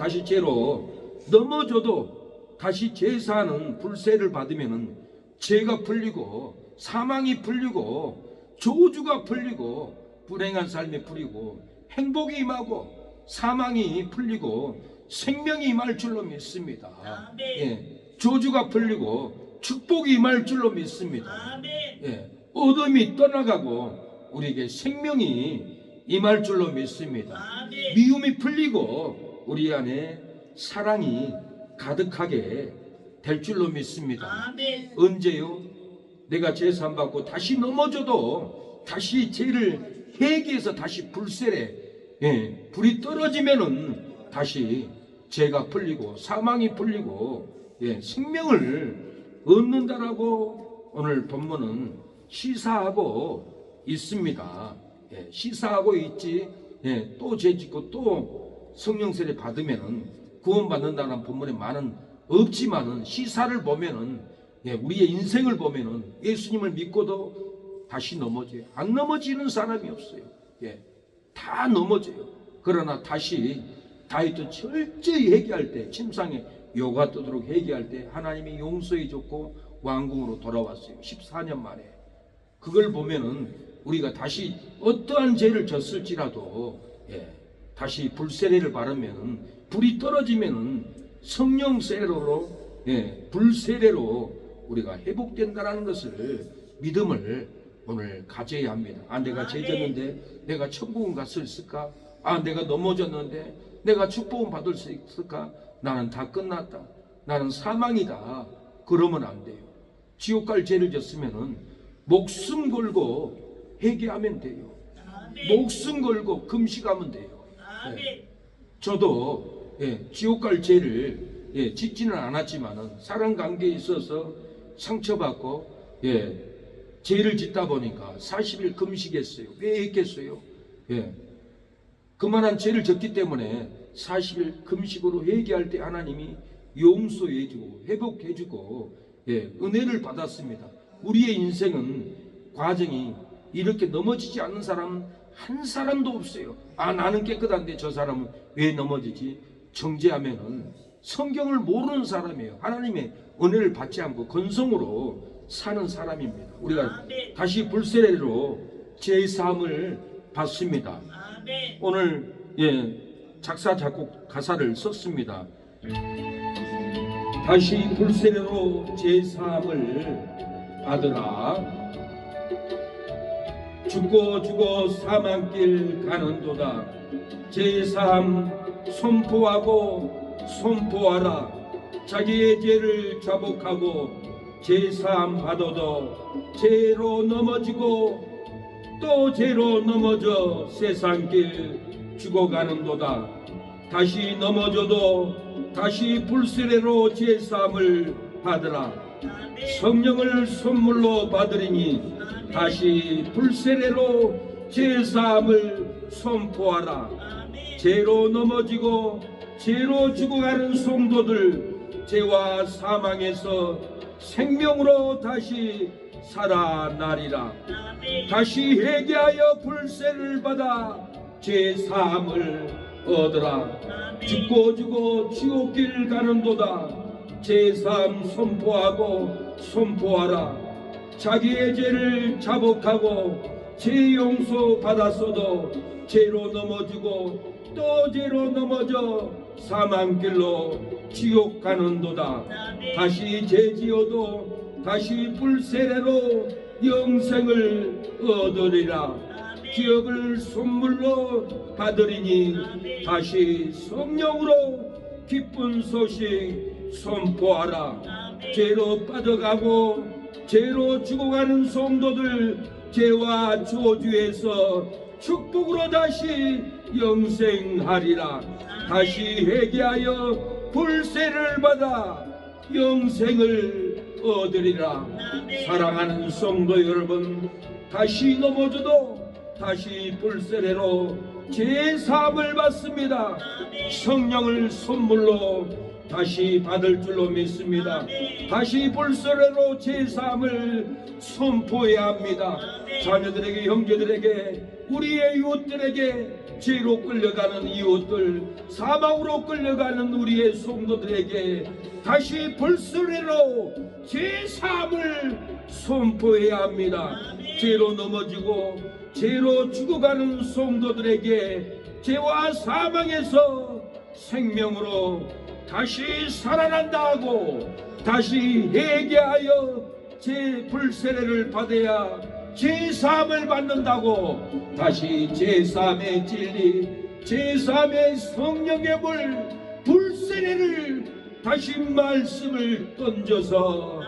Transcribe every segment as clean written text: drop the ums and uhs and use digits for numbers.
다시 죄로 넘어져도 다시 제사하는 불세를 받으면 죄가 풀리고 사망이 풀리고 저주가 풀리고 불행한 삶이 풀리고 행복이 임하고 사망이 풀리고 생명이 임할 줄로 믿습니다. 예, 저주가 풀리고 축복이 임할 줄로 믿습니다. 예, 어둠이 떠나가고 우리에게 생명이 임할 줄로 믿습니다. 미움이 풀리고 우리 안에 사랑이 가득하게 될 줄로 믿습니다. 언제요? 내가 제사함 받고 다시 넘어져도 다시 죄를 회개해서 다시 불세례, 불이 떨어지면은 다시 죄가 풀리고 사망이 풀리고 생명을 얻는다라고 오늘 본문은 시사하고 있습니다. 시사하고 있지. 또 죄 짓고 또 성령 세례 받으면은 구원받는다는 본문에 많은 없지만은 시사를 보면은 우리의 인생을 보면은 예수님을 믿고도 다시 넘어져요. 안 넘어지는 사람이 없어요. 다 넘어져요. 그러나 다시 다윗도 철저히 회개할 때, 침상에 요가 뜨도록 회개할 때 하나님이 용서해 줬고 왕궁으로 돌아왔어요. 14년 만에. 그걸 보면은 우리가 다시 어떠한 죄를 졌을지라도 다시 불세례를 바르면은 불이 떨어지면은 성령 세례로 불세례로 우리가 회복된다라는 것을 믿음을 오늘 가져야 합니다. 내가 죄 졌는데 내가 천국은 갈 수 있을까? 내가 넘어졌는데 내가 축복은 받을 수 있을까? 나는 다 끝났다. 나는 사망이다. 그러면 안 돼요. 지옥 갈 죄를 졌으면은 목숨 걸고 회개하면 돼요. 목숨 걸고 금식하면 돼요. 저도 지옥 갈 죄를 짓지는 않았지만은 사람 관계에 있어서 상처받고 죄를 짓다 보니까 40일 금식했어요. 왜 했겠어요? 그만한 죄를 졌기 때문에 40일 금식으로 회개할 때 하나님이 용서해주고 회복해주고 은혜를 받았습니다. 우리의 인생은 과정이 이렇게 넘어지지 않는 사람 한 사람도 없어요. 나는 깨끗한데 저 사람은 왜 넘어지지? 정죄하면은 성경을 모르는 사람이에요. 하나님의 은혜를 받지 않고 건성으로 사는 사람입니다. 우리가 다시 불세례로 제사함을 받습니다. 오늘 작사 작곡 가사를 썼습니다. 다시 불세례로 제사함을 받으라. 죽고 사망길 가는도다. 제사함 선포하라. 자기의 죄를 자복하고 제사함 받아도 죄로 넘어지고 또 죄로 넘어져 세상길 죽어가는도다. 다시 넘어져도 다시 불세례로 제사함을 받으라. 성령을 선물로 받으리니 다시 불세례로 제사함을 선포하라. 죄로 넘어지고 죄로 죽어가는 성도들, 죄와 사망에서 생명으로 다시 살아나리라. 다시 회개하여 불세를 받아 제사함을 얻으라. 죽고 지옥길 가는도다. 제사함 선포하라. 자기의 죄를 자복하고 죄 용서 받았어도 죄로 넘어지고 또 죄로 넘어져 사망길로 지옥 가는도다. 다시 죄 지어도 다시 불세례로 영생을 얻으리라. 기업을 선물로 받으리니 다시 성령으로 기쁜 소식 선포하라. 죄로 빠져가고 죄로 죽어가는 성도들, 죄와 저주에서 축복으로 다시 영생하리라. 다시 회개하여 불세를 받아 영생을 얻으리라. 사랑하는 성도 여러분, 다시 넘어져도 다시 불세례로 제사함을 받습니다. 성령을 선물로 다시 받을 줄로 믿습니다. 다시 불세례로 제사함을 선포해야 합니다. 자녀들에게, 형제들에게, 우리의 이웃들에게 죄로 끌려가는 이웃들, 사망으로 끌려가는 우리의 성도들에게 다시 불순례로 제3을 선포해야 합니다. 죄로 넘어지고 죄로 죽어가는 성도들에게 죄와 사망에서 생명으로 다시 살아난다 하고 다시 회개하여 제 불세례를 받아야 제3을 받는다고 다시 제3의 진리, 제3의 성령의 물, 불세례를 다시 말씀을 던져서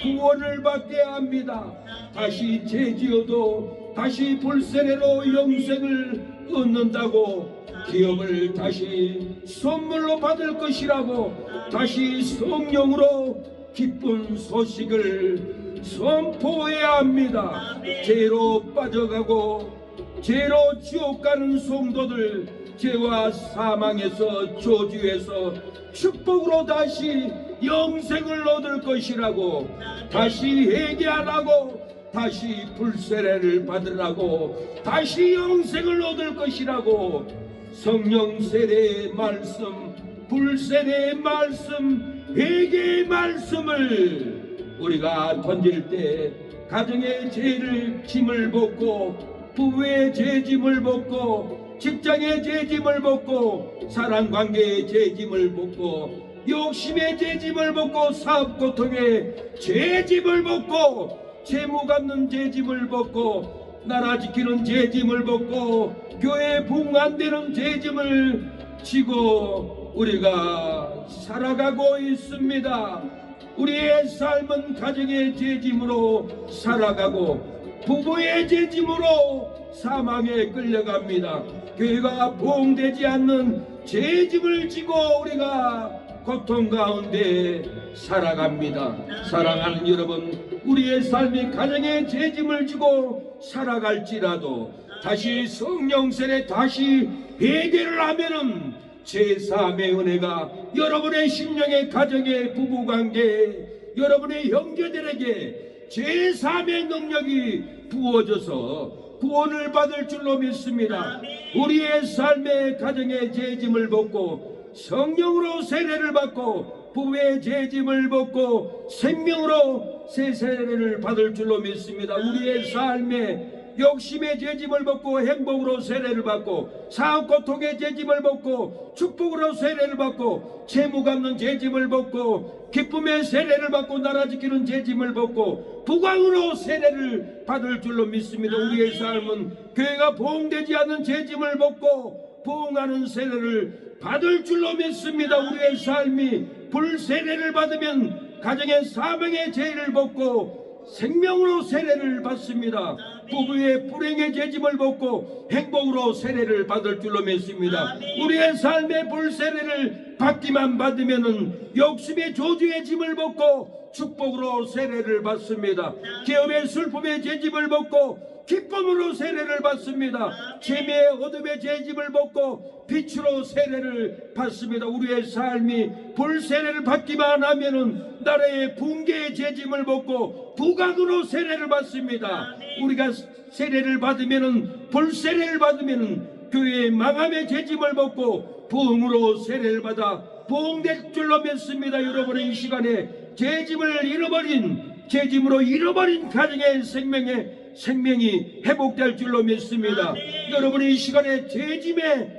구원을 받게 합니다. 다시 죄지어도 다시 불세례로 영생을 얻는다고 기업을 다시 선물로 받을 것이라고 다시 성령으로 기쁜 소식을 선포해야 합니다. 죄로 빠져가고 죄로 지옥 가는 성도들, 죄와 사망에서 저주에서 축복으로 다시 영생을 얻을 것이라고 다시 회개하라고 다시 불세례를 받으라고 다시 영생을 얻을 것이라고 성령 세례의 말씀, 불세례의 말씀, 회개의 말씀을 우리가 던질 때 가정의 죄를 짐을 벗고 부부의 죄짐을 벗고 직장의 죄짐을 벗고 사랑관계의 죄짐을 벗고 욕심의 죄짐을 벗고 사업고통의 죄짐을 벗고 재무 갚는 죄짐을 벗고 나라 지키는 죄짐을 벗고 교회 부흥 안 되는 죄짐을 지고 우리가 살아가고 있습니다. 우리의 삶은 가정의 죄짐으로 살아가고 부부의 죄짐으로 사망에 끌려갑니다. 교회가 부흥되지 않는 죄짐을 지고 우리가 고통 가운데 살아갑니다. 사랑하는 여러분, 우리의 삶이 가정의 죄짐을 지고 살아갈지라도 다시 성령 세례 다시 회개를 하면은 제3의 은혜가 여러분의 심령의 가정의 부부관계 여러분의 형제들에게 제3의 능력이 부어져서 구원을 받을 줄로 믿습니다. 우리의 삶의 가정의 죄짐을 벗고 성령으로 세례를 받고 부부의 죄짐을 벗고 생명으로 새 세례를 받을 줄로 믿습니다. 우리의 삶에 욕심의 죄짐을 벗고 행복으로 세례를 받고 사업고통의 죄짐을 벗고 축복으로 세례를 받고 채무 갚는 죄짐을 벗고 기쁨의 세례를 받고 나라 지키는 죄짐을 벗고 부강으로 세례를 받을 줄로 믿습니다. 우리의 삶은 교회가 부흥되지 않는 죄짐을 벗고 부흥하는 세례를 받을 줄로 믿습니다. 우리의 삶이 불세례를 받으면 가정의 사망의 죄를 벗고 생명으로 세례를 받습니다. 부부의 불행의 죄짐을 벗고 행복으로 세례를 받을 줄로 믿습니다. 우리의 삶의 불세례를 받기만 받으면은 욕심의 조주의 짐을 벗고 축복으로 세례를 받습니다. 기업의 슬픔의 죄짐을 벗고 기쁨으로 세례를 받습니다. 재미의 어둠의 죄짐을 벗고 빛으로 세례를 받습니다. 우리의 삶이 불세례를 받기만 하면은 나라의 붕괴의 죄짐을 벗고 부각으로 세례를 받습니다. 우리가 세례를 받으면은 불세례를 받으면은 교회의 망함의 죄짐을 벗고 부흥으로 세례를 받아 부흥될 줄로 믿습니다. 여러분의 이 시간에 죄짐을 죄짐으로 잃어버린 가정의 생명이 회복될 줄로 믿습니다. 여러분의 이 시간에 죄짐의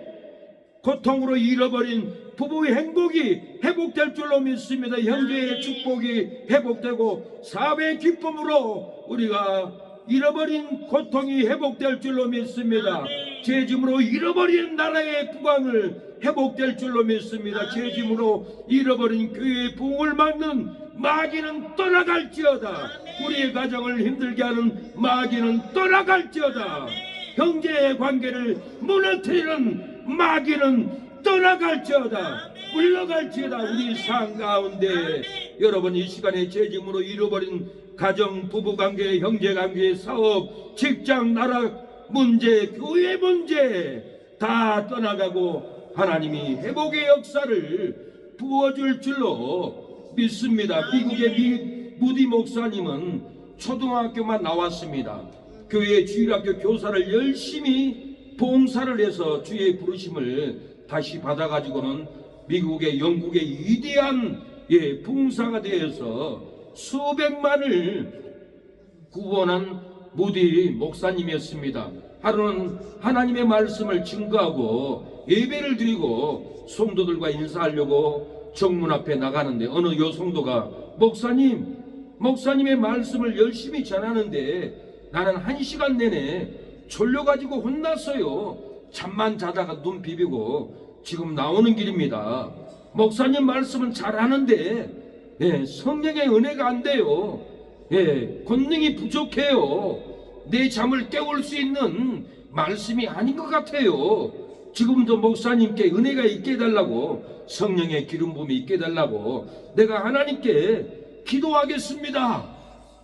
고통으로 잃어버린 부부의 행복이 회복될 줄로 믿습니다. 형제의 축복이 회복되고 사회의 기쁨으로 우리가 잃어버린 고통이 회복될 줄로 믿습니다. 죄짐으로 잃어버린 나라의 부강을 회복될 줄로 믿습니다. 죄짐으로 잃어버린 교회의 부흥을 막는 마귀는 떠나갈지어다. 우리의 가정을 힘들게 하는 마귀는 떠나갈지어다. 형제의 관계를 무너뜨리는 마귀는 떠나갈지어다. 물러갈지어다. 우리 삶 가운데 여러분 이 시간에 죄짐으로 잃어버린 가정, 부부관계, 형제관계, 사업, 직장, 나라 문제, 교회 문제 다 떠나가고 하나님이 회복의 역사를 부어줄 줄로 믿습니다. 미국의 무디 목사님은 초등학교만 나왔습니다. 교회 주일학교 교사를 열심히 봉사를 해서 주의 부르심을 다시 받아가지고는 미국의 영국의 위대한 봉사가 되어서 수백만을 구원한 무디 목사님이었습니다. 하루는 하나님의 말씀을 증거하고 예배를 드리고 성도들과 인사하려고 정문 앞에 나가는데 어느 여성도가 목사님의 말씀을 열심히 전하는데 나는 1시간 내내 졸려가지고 혼났어요. 잠만 자다가 눈 비비고 지금 나오는 길입니다. 목사님 말씀은 잘하는데 성령의 은혜가 안 돼요. 권능이 부족해요. 내 잠을 깨울 수 있는 말씀이 아닌 것 같아요. 지금도 목사님께 은혜가 있게 해달라고, 성령의 기름 부음이 있게 해달라고 내가 하나님께 기도하겠습니다.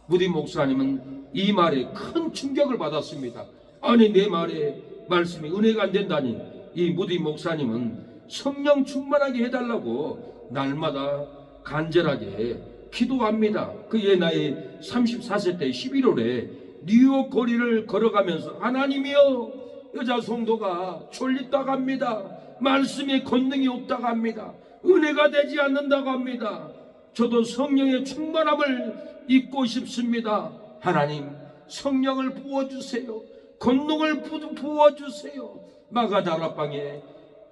무디 목사님은 이 말에 큰 충격을 받았습니다. 아니, 내 말에 말씀이 은혜가 안 된다니. 이 무디 목사님은 성령 충만하게 해달라고 날마다 간절하게 기도합니다. 그의 나이 34세 때 11월에 뉴욕 거리를 걸어가면서 하나님이여, 여자 성도가 졸립다고 합니다. 말씀에 권능이 없다고 합니다. 은혜가 되지 않는다고 합니다. 저도 성령의 충만함을 입고 싶습니다. 하나님, 성령을 부어주세요. 권능을 부어주세요. 마가다락방에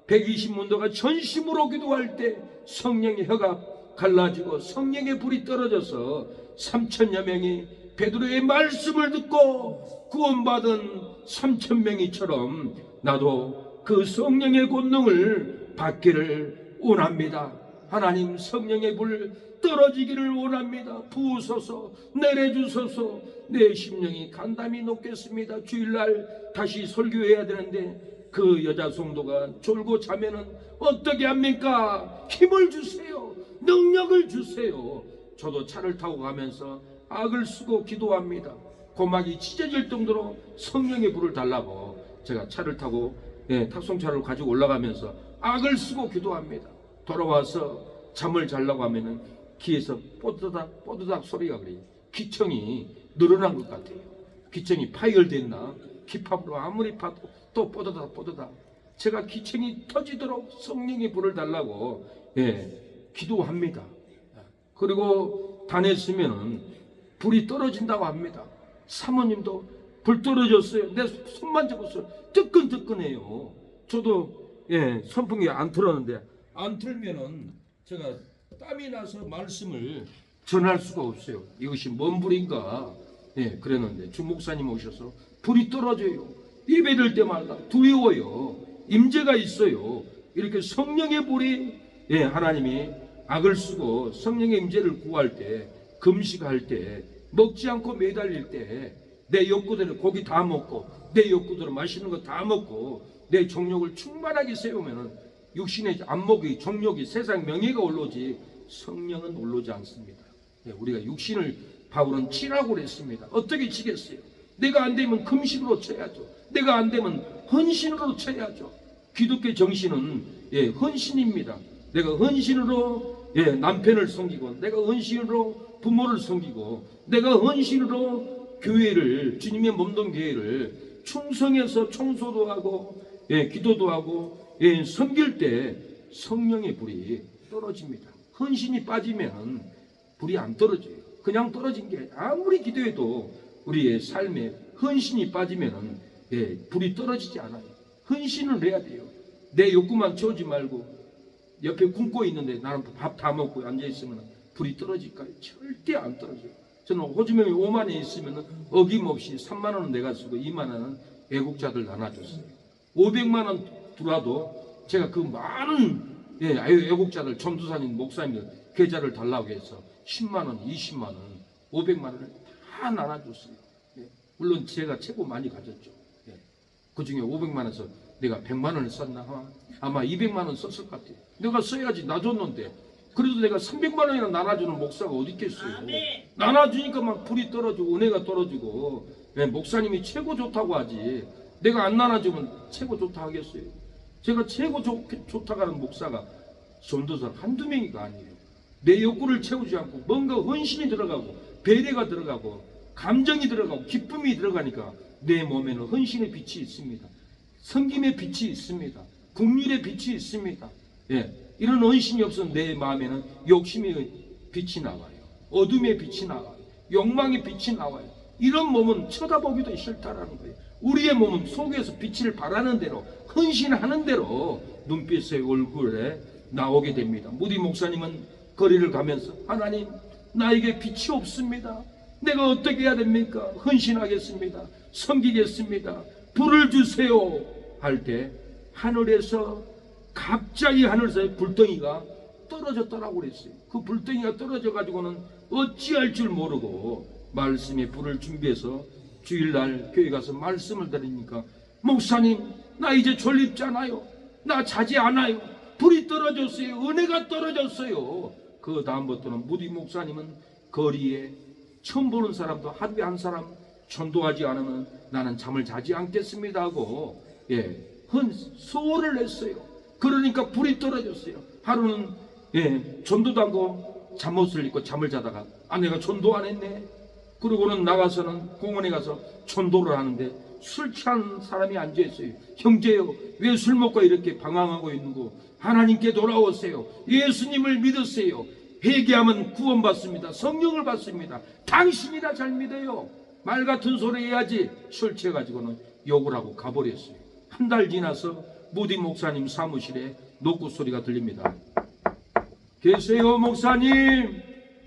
120문도가 전심으로 기도할 때 성령의 혀가 갈라지고 성령의 불이 떨어져서 3천여 명이 베드로의 말씀을 듣고 구원받은 3,000명이처럼 나도 그 성령의 권능을 받기를 원합니다. 하나님, 성령의 불 떨어지기를 원합니다. 부으소서, 내려주소서. 내 심령이 간담이 높겠습니다. 주일날 다시 설교해야 되는데 그 여자 성도가 졸고 자면은 어떻게 합니까? 힘을 주세요. 능력을 주세요. 저도 차를 타고 가면서 악을 쓰고 기도합니다. 고막이 찢어질 정도로 성령의 불을 달라고 제가 차를 타고 탁송차를 가지고 올라가면서 악을 쓰고 기도합니다. 돌아와서 잠을 자려고 하면은 귀에서 뽀드닥 뽀드닥 소리가 그래요. 귀청이 늘어난 것 같아요. 귀청이 파열됐나? 기팝으로 아무리 파도 또 뽀드닥 뽀드닥. 제가 귀청이 터지도록 성령의 불을 달라고 기도합니다. 그리고 다녔으면은 불이 떨어진다고 합니다. 사모님도 불 떨어졌어요. 내 손만 잡았어요. 뜨끈뜨끈해요. 저도 선풍기 안 틀었는데 안 틀면은 제가 땀이 나서 말씀을 전할 수가 없어요. 이것이 뭔 불인가? 그랬는데 주 목사님 오셔서 불이 떨어져요. 예배될 때마다 두려워요. 임재가 있어요. 이렇게 성령의 불이 하나님이 악을 쓰고 성령의 임재를 구할 때, 금식할 때, 먹지 않고 매달릴 때 내 욕구대로 고기 다 먹고 내 욕구대로 맛있는 거 다 먹고 내 정욕을 충만하게 세우면은 육신의 안목이, 정욕이, 세상 명예가 올라오지 성령은 올라오지 않습니다. 우리가 육신을 바울은 치라고 그랬습니다. 어떻게 치겠어요? 내가 안 되면 금식으로 쳐야죠. 내가 안 되면 헌신으로 쳐야죠. 기독교 정신은 헌신입니다. 내가 헌신으로 남편을 섬기고, 내가 헌신으로 부모를 섬기고, 내가 헌신으로 교회를, 주님의 몸된 교회를 충성해서 청소도 하고 기도도 하고 섬길 때 성령의 불이 떨어집니다. 헌신이 빠지면 불이 안 떨어져요. 그냥 떨어진 게 아무리 기도해도 우리의 삶에 헌신이 빠지면 불이 떨어지지 않아요. 헌신을 해야 돼요. 내 욕구만 채우지 말고 옆에 굶고 있는데 나는 밥 다 먹고 앉아있으면 불이 떨어질까요? 절대 안 떨어져요. 저는 호주명이 5만에 있으면 어김없이 3만 원은 내가 쓰고 2만 원은 애국자들 나눠줬어요. 500만 원 들어와도 제가 그 많은 애국자들, 전도사님, 목사님들 계좌를 달라고 해서 10만 원, 20만 원, 500만 원을 다 나눠줬어요. 물론 제가 최고 많이 가졌죠. 그 중에 500만 원에서 내가 100만 원을 썼나? 아마 200만 원 썼을 것 같아요. 내가 써야지, 놔줬는데. 그래도 내가 300만 원이나 나눠주는 목사가 어디 있겠어요. 나눠주니까 막 불이 떨어지고 은혜가 떨어지고 목사님이 최고 좋다고 하지, 내가 안 나눠주면 최고 좋다 하겠어요. 제가 최고 좋다고 하는 목사가 전도사 한두 명이가 아니에요. 내 욕구를 채우지 않고 뭔가 헌신이 들어가고 배려가 들어가고 감정이 들어가고 기쁨이 들어가니까 내 몸에는 헌신의 빛이 있습니다. 섬김의 빛이 있습니다. 긍휼의 빛이 있습니다. 예, 이런 언신이 없으면 내 마음에는 욕심의 빛이 나와요. 어둠의 빛이 나와요. 욕망의 빛이 나와요. 이런 몸은 쳐다보기도 싫다라는 거예요. 우리의 몸은 속에서 빛을 발하는 대로, 헌신하는 대로 눈빛의 얼굴에 나오게 됩니다. 무디 목사님은 거리를 가면서 하나님, 나에게 빛이 없습니다. 내가 어떻게 해야 됩니까? 헌신하겠습니다. 섬기겠습니다. 불을 주세요 할 때 하늘에서 갑자기 하늘에서 불덩이가 떨어졌더라고 그랬어요. 그 불덩이가 떨어져 가지고는 어찌할 줄 모르고 말씀에 불을 준비해서 주일날 교회 가서 말씀을 드리니까 목사님, 나 이제 졸립잖아요. 나 자지 않아요. 불이 떨어졌어요. 은혜가 떨어졌어요. 그 다음부터는 무디 목사님은 거리에 처음 보는 사람도 하루에 한 사람 전도하지 않으면 나는 잠을 자지 않겠습니다 하고 소원을 냈어요. 그러니까 불이 떨어졌어요. 하루는 전도도 하고 잠옷을 입고 잠을 자다가 내가 전도 안 했네. 그러고는 나가서는 공원에 가서 전도를 하는데 술 취한 사람이 앉아있어요. 형제요, 왜 술 먹고 이렇게 방황하고 있는 거? 하나님께 돌아오세요. 예수님을 믿으세요. 회개하면 구원받습니다. 성령을 받습니다. 당신이나 잘 믿어요. 말 같은 소리 해야지. 술 취해가지고는 욕을 하고 가버렸어요. 한 달 지나서 무디 목사님 사무실에 노크 소리가 들립니다. 계세요 목사님.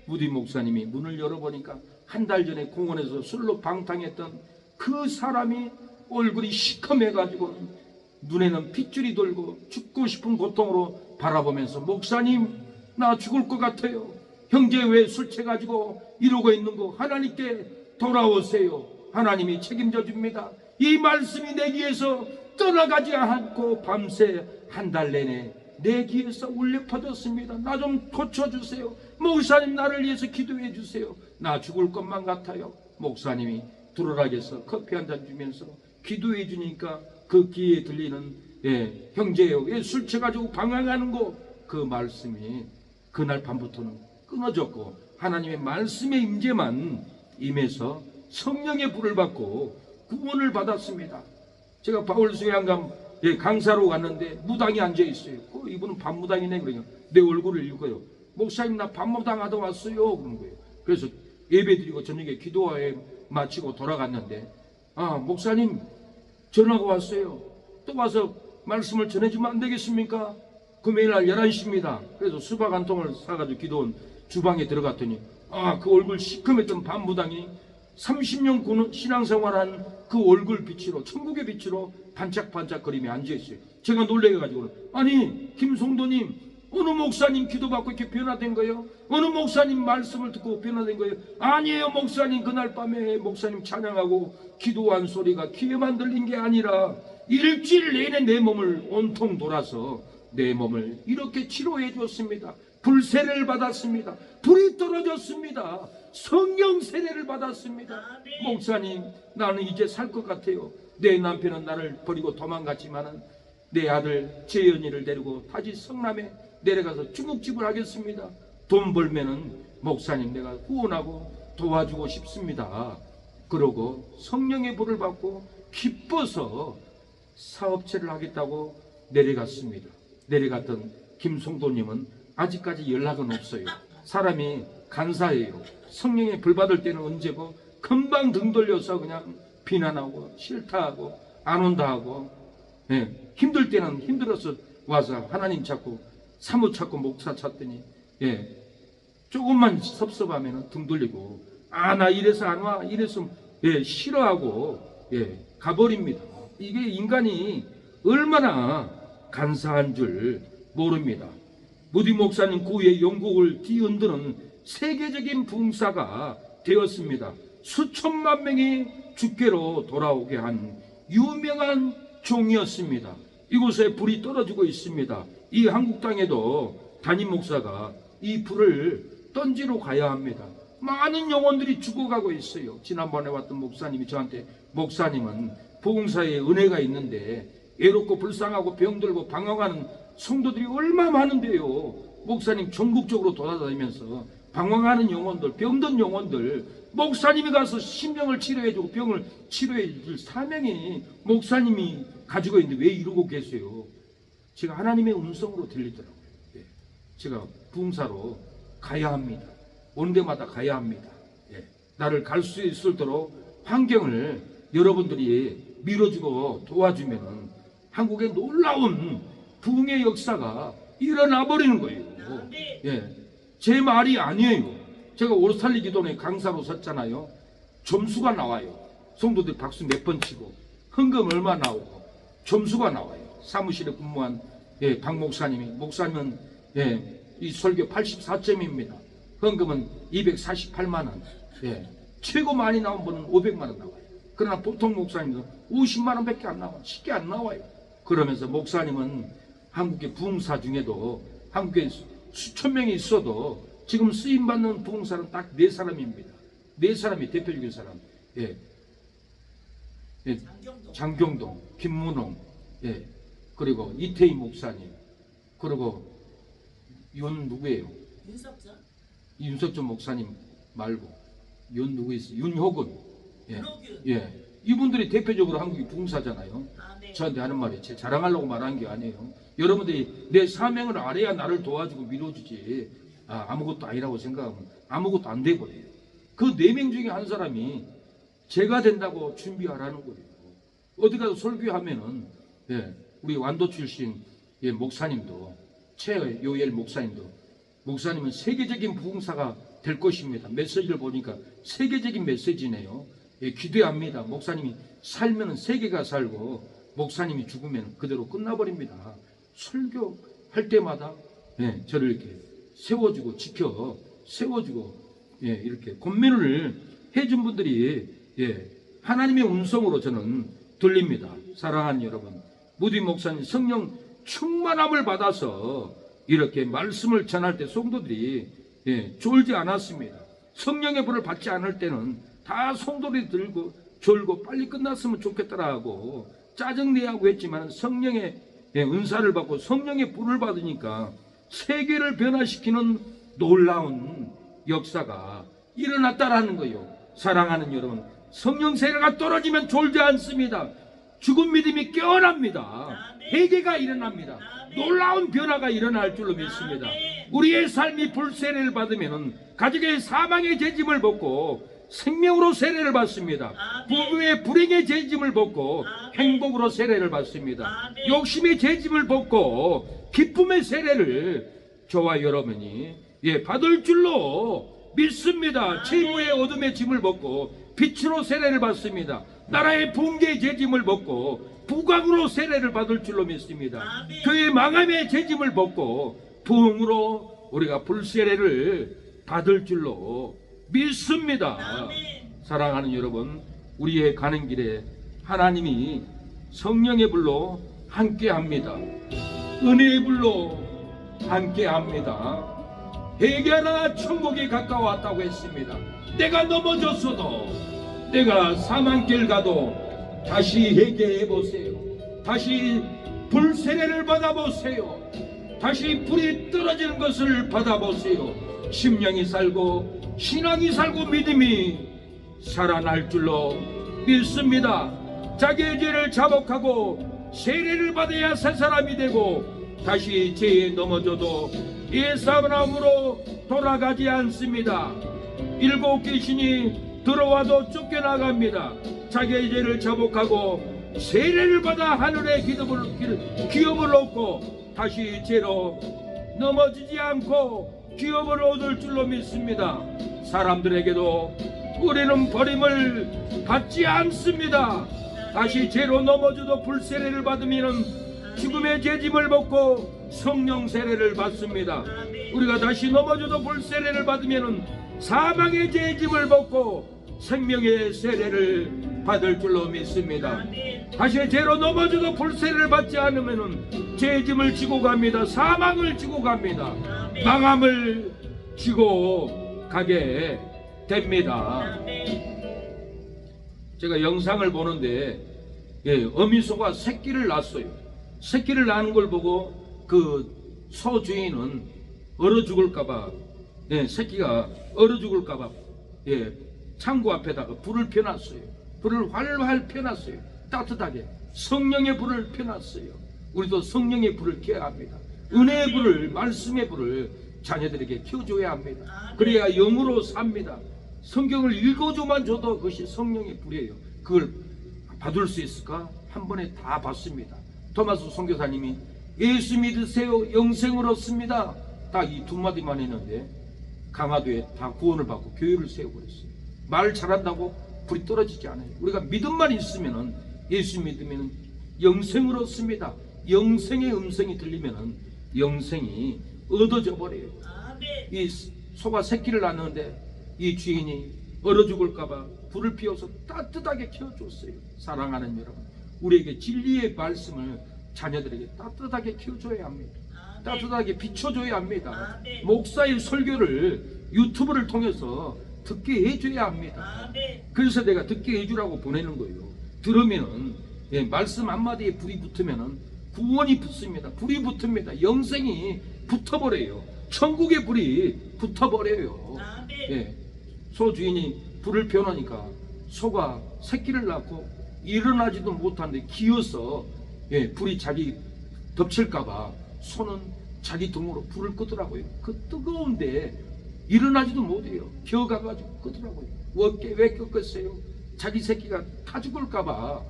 무디 목사님이 문을 열어보니까 한 달 전에 공원에서 술로 방탕했던 그 사람이 얼굴이 시커매가지고 눈에는 핏줄이 돌고 죽고 싶은 고통으로 바라보면서 목사님, 나 죽을 것 같아요. 형제 왜 술 취해가지고 이러고 있는 거? 하나님께 돌아오세요. 하나님이 책임져 줍니다. 이 말씀이 내 귀에서 떠나가지 않고 밤새 한 달 내내 내 귀에서 울려 퍼졌습니다. 나 좀 고쳐주세요. 목사님, 나를 위해서 기도해 주세요. 나 죽을 것만 같아요. 목사님이 두루락에서 커피 한 잔 주면서 기도해 주니까 그 귀에 들리는 형제요, 왜 술 취해가지고 방황하는 거? 그 말씀이 그날 밤부터는 끊어졌고 하나님의 말씀의 임재만 임해서 성령의 불을 받고 구원을 받았습니다. 제가 바울수양감 강사로 갔는데 무당이 앉아있어요. 이분은 밤무당이네. 그러니까 내 얼굴을 읽어요. 목사님, 나 밤무당 하다 왔어요. 그런 거예요. 그래서 예배드리고 저녁에 기도회 마치고 돌아갔는데 목사님 전화가 왔어요. 또 와서 말씀을 전해주면 안 되겠습니까? 금요일날 11시입니다. 그래서 수박 한 통을 사가지고 기도원 주방에 들어갔더니 그 얼굴 시커맸던 밤무당이 30년 신앙생활한 그 얼굴 빛으로, 천국의 빛으로 반짝반짝거리며 앉아있어요. 제가 놀래가지고 아니 김송도님, 어느 목사님 기도받고 이렇게 변화된 거예요? 어느 목사님 말씀을 듣고 변화된 거예요? 아니에요 목사님, 그날 밤에 목사님 찬양하고 기도한 소리가 귀에만 들린 게 아니라 일주일 내내 내 몸을 온통 돌아서 내 몸을 이렇게 치료해 줬습니다. 불세례를 받았습니다. 불이 떨어졌습니다. 성령 세례를 받았습니다. 목사님, 나는 이제 살 것 같아요. 내 남편은 나를 버리고 도망갔지만은 내 아들 재현이를 데리고 다시 성남에 내려가서 중국집을 하겠습니다. 돈 벌면은 목사님 내가 후원하고 도와주고 싶습니다. 그러고 성령의 불을 받고 기뻐서 사업체를 하겠다고 내려갔습니다. 내려갔던 김송도님은 아직까지 연락은 없어요. 사람이 간사해요. 성령의 불 받을 때는 언제고 금방 등 돌려서 그냥 비난하고 싫다하고 안 온다 하고 힘들 때는 힘들어서 와서 하나님 찾고 사무 찾고 목사 찾더니 조금만 섭섭하면 등 돌리고 나 이래서 안 와 이래서 싫어하고 가버립니다. 이게 인간이 얼마나 간사한 줄 모릅니다. 무디 목사님 그 후에 영국을 뒤흔드는 세계적인 붕사가 되었습니다. 수천만 명이 주께로 돌아오게 한 유명한 종이었습니다. 이곳에 불이 떨어지고 있습니다. 이 한국 땅에도 담임 목사가 이 불을 던지러 가야 합니다. 많은 영혼들이 죽어가고 있어요. 지난번에 왔던 목사님이 저한테 목사님은 복음사에 은혜가 있는데 외롭고 불쌍하고 병들고 방황하는 성도들이 얼마나 많은데요. 목사님 전국적으로 돌아다니면서 방황하는 영혼들, 병든 영혼들 목사님이 가서 심령을 치료해주고 병을 치료해줄 사명이 목사님이 가지고 있는데 왜 이러고 계세요? 제가 하나님의 음성으로 들리더라고요. 예. 제가 부흥사로 가야 합니다. 온 데마다 가야 합니다. 예. 나를 갈 수 있도록 환경을 여러분들이 밀어주고 도와주면은 한국에 놀라운 부흥의 역사가 일어나 버리는 거예요. 예. 제 말이 아니에요. 제가 오르살리 기도원에 강사로 섰잖아요. 점수가 나와요. 성도들 박수 몇 번 치고 헌금 얼마 나오고 점수가 나와요. 사무실에 근무한 예, 박 목사님은 예, 이 설교 84점입니다. 헌금은 248만 원. 예, 최고 많이 나온 분은 500만 원 나와요. 그러나 보통 목사님도 50만 원밖에 안 나와요. 쉽게 안 나와요. 그러면서 목사님은 한국의 부흥사 중에도 한국에 수천 명이 있어도 지금 쓰임받는 부흥사는 딱 4사람입니다. 4사람이 대표적인 사람. 예. 예. 장경동, 김문홍, 예. 그리고 이태희 목사님, 그리고 누구예요? 윤석전 목사님 말고 누구 있어요? 윤효근. 예. 예. 이분들이 대표적으로 한국의 부흥사잖아요. 저한테 하는 말이 제 자랑하려고 말한 게 아니에요. 여러분들이 내 사명을 알아야 나를 도와주고 밀어주지. 아무것도 아니라고 생각하면 아무것도 안 돼버려요. 그 4명 중에 한 사람이 제가 된다고 준비하라는 거예요. 어디 가서 설교하면은 예, 우리 완도 출신 예, 목사님도 최요엘 목사님은 세계적인 부흥사가 될 것입니다. 메시지를 보니까 세계적인 메시지네요. 예, 기대합니다. 목사님이 살면 세계가 살고 목사님이 죽으면 그대로 끝나버립니다. 설교할 때마다 예, 저를 이렇게 세워주고 세워주고 예, 이렇게 권면을 해준 분들이 예, 하나님의 음성으로 저는 들립니다. 사랑하는 여러분, 무디 목사님 성령 충만함을 받아서 이렇게 말씀을 전할 때 성도들이 예, 졸지 않았습니다. 성령의 불을 받지 않을 때는 다 성도들이 들고 졸고 빨리 끝났으면 좋겠다라고 짜증내하고 했지만 성령의 예, 은사를 받고 성령의 불을 받으니까 세계를 변화시키는 놀라운 역사가 일어났다라는 거예요. 사랑하는 여러분, 성령 세례가 떨어지면 졸지 않습니다. 죽은 믿음이 깨어납니다. 회개가 일어납니다. 놀라운 변화가 일어날 줄로 믿습니다. 우리의 삶이 불세례를 받으면 가족의 사망의 죄짐을 벗고 생명으로 세례를 받습니다. 부부의 불행의 죄짐을 벗고 행복으로 세례를 받습니다. 욕심의 죄짐을 벗고 기쁨의 세례를 저와 여러분이 예, 받을 줄로 믿습니다. 채무의 어둠의 짐을 벗고 빛으로 세례를 받습니다. 나라의 붕괴의 죄짐을 벗고 부강으로 세례를 받을 줄로 믿습니다. 교회의 망함의 죄짐을 벗고 부흥으로 우리가 불세례를 받을 줄로 믿습니다. 사랑하는 여러분, 우리의 가는 길에 하나님이 성령의 불로 함께합니다. 은혜의 불로 함께합니다. 회개하라, 천국이 가까워왔다고 했습니다. 내가 넘어졌어도, 내가 사망길 가도 다시 회개해 보세요. 다시 불세례를 받아보세요. 다시 불이 떨어지는 것을 받아보세요. 심령이 살고 신앙이 살고 믿음이 살아날 줄로 믿습니다. 자기의 죄를 자복하고 세례를 받아야 새 사람이 되고 다시 죄에 넘어져도 옛사람으로 돌아가지 않습니다. 7 귀신이 들어와도 쫓겨나갑니다. 자기의 죄를 자복하고 세례를 받아 하늘의 기업을 얻고 다시 죄로 넘어지지 않고 기업을 얻을 줄로 믿습니다. 사람들에게도 우리는 버림을 받지 않습니다. 다시 죄로 넘어져도 불세례를 받으면 죽음의 죄짐을 벗고 성령 세례를 받습니다. 우리가 다시 넘어져도 불세례를 받으면 사망의 죄짐을 벗고 생명의 세례를 받을 줄로 믿습니다. 다시 죄로 넘어져도 불세례를 받지 않으면 죄짐을 지고 갑니다. 사망을 지고 갑니다. 망함을 지고 가게 됩니다. 제가 영상을 보는데 어미소가 새끼를 낳았어요. 새끼를 낳은 걸 보고 그 소주인은 얼어 죽을까봐 새끼가 얼어 죽을까봐 창고 앞에다가 불을 펴놨어요. 불을 활활 펴놨어요. 따뜻하게 성령의 불을 펴놨어요. 우리도 성령의 불을 켜야 합니다. 은혜의 불을, 말씀의 불을 자녀들에게 켜줘야 합니다. 그래야 영으로 삽니다. 성경을 읽어줘만 줘도 그것이 성령의 불이에요. 그걸 받을 수 있을까? 한 번에 다 받습니다. 토마스 선교사님이 예수 믿으세요, 영생을 얻습니다. 딱 이 두 마디만 했는데 강화도에 다 구원을 받고 교회를 세워버렸어요. 말 잘한다고 불이 떨어지지 않아요. 우리가 믿음만 있으면은, 예수 믿으면 영생을 얻습니다. 영생의 음성이 들리면은 영생이 얻어져 버려요. 이 소가 새끼를 낳는데 이 주인이 얼어 죽을까봐 불을 피워서 따뜻하게 키워줬어요. 사랑하는 여러분, 우리에게 진리의 말씀을 자녀들에게 따뜻하게 키워줘야 합니다. 따뜻하게 비춰줘야 합니다. 목사의 설교를 유튜브를 통해서 듣게 해줘야 합니다. 그래서 내가 듣게 해주라고 보내는 거예요. 들으면은, 예, 말씀 한마디에 불이 붙으면은 구원이 붙습니다. 불이 붙습니다. 영생이 붙어버려요. 천국의 불이 붙어버려요. 예, 소 주인이 불을 펴놓으니까 소가 새끼를 낳고 일어나지도 못하는데 기어서, 예, 불이 자기 덮칠까봐 소는 자기 등으로 불을 끄더라고요. 그 뜨거운데 일어나지도 못해요. 기어가가지고 끄더라고요. 왜 끄겠어요? 자기 새끼가 타 죽을까봐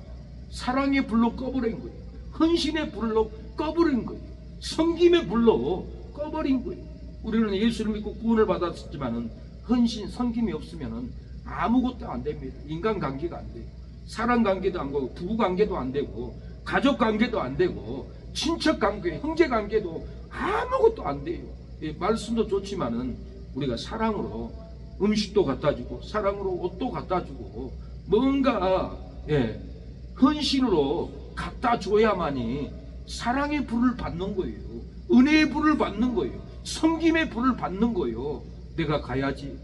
사랑의 불로 꺼버린 거예요. 헌신의 불로 꺼버린 거예요. 섬김의 불로 꺼버린 거예요. 우리는 예수를 믿고 구원을 받았지만은 헌신, 섬김이 없으면은 아무것도 안 됩니다. 인간관계가 안 돼요. 사랑관계도 안 되고, 부부관계도 안 되고, 가족관계도 안 되고, 친척관계, 형제관계도 아무것도 안 돼요. 예, 말씀도 좋지만은 우리가 사랑으로 음식도 갖다 주고, 사랑으로 옷도 갖다 주고, 뭔가, 예, 헌신으로 갖다 줘야만이 사랑의 불을 받는 거예요. 은혜의 불을 받는 거예요. 섬김의 불을 받는 거예요. 내가 가야지.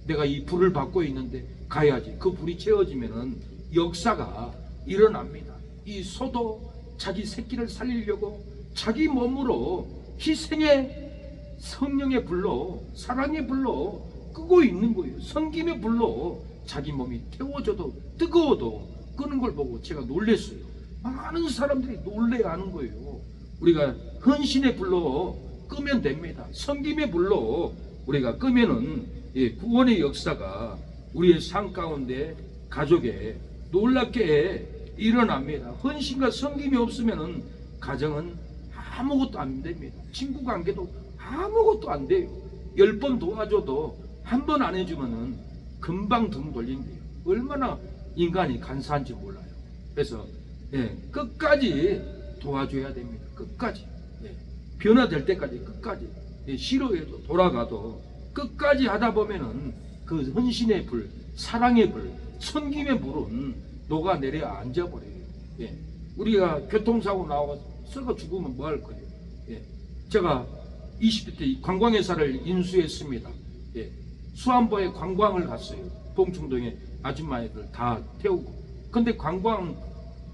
내가 이 불을 받고 있는데 가야지. 그 불이 채워지면은 역사가 일어납니다. 이 소도 자기 새끼를 살리려고 자기 몸으로 희생의 성령의 불로, 사랑의 불로 끄고 있는 거예요. 섬김의 불로 자기 몸이 태워져도 뜨거워도 끄는 걸 보고 제가 놀랬어요. 많은 사람들이 놀래야 하는 거예요. 우리가 헌신의 불로 끄면 됩니다. 섬김의 불로 우리가 끄면은, 예, 구원의 역사가 우리의 삶 가운데, 가족에 놀랍게 일어납니다. 헌신과 섬김이 없으면은 가정은 아무것도 안 됩니다. 친구 관계도 아무것도 안 돼요. 10번 도와줘도 한 번 안 해주면은 금방 등 돌린대요. 얼마나 인간이 간사한지 몰라요. 그래서, 예, 끝까지 도와줘야 됩니다. 끝까지. 예, 변화될 때까지 끝까지. 예, 싫어해도 돌아가도 끝까지 하다 보면은 그 헌신의 불, 사랑의 불, 섬김의 불은 녹아내려 앉아버려요. 예, 우리가 교통사고 나와 썩어 죽으면 뭐 할 거예요? 예, 제가 20대 때 관광회사를 인수했습니다. 예, 수안보에 관광을 갔어요. 봉충동에 아줌마들 다 태우고. 근데 관광,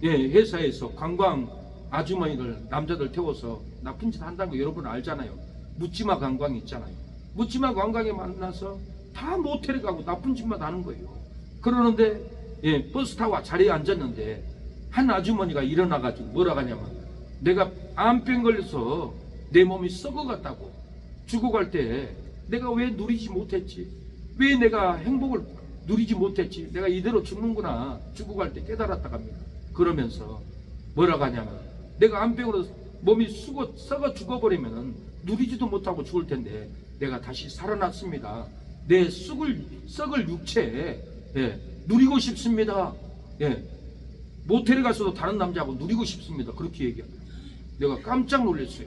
예, 회사에서 관광 아주머니들, 남자들 태워서 나쁜 짓 한다는 거 여러분 알잖아요. 묻지마 관광 있잖아요. 묻지마 관광에 만나서 다 모텔에 가고 나쁜 짓만 하는 거예요. 그러는데, 예, 버스 타고 자리에 앉았는데 한 아주머니가 일어나가지고 뭐라 하냐면, 내가 암병 걸려서 내 몸이 썩어갔다고, 죽어갈 때 내가 왜 누리지 못했지, 왜 내가 행복을 누리지 못했지, 내가 이대로 죽는구나, 죽어갈 때 깨달았다고 합니다. 그러면서 뭐라고 하냐면, 내가 암병으로 몸이 썩어 죽어버리면 누리지도 못하고 죽을 텐데 내가 다시 살아났습니다. 내 썩을 육체에, 예, 누리고 싶습니다. 예, 모텔에 가서도 다른 남자하고 누리고 싶습니다. 그렇게 얘기합니다. 내가 깜짝 놀랐어요.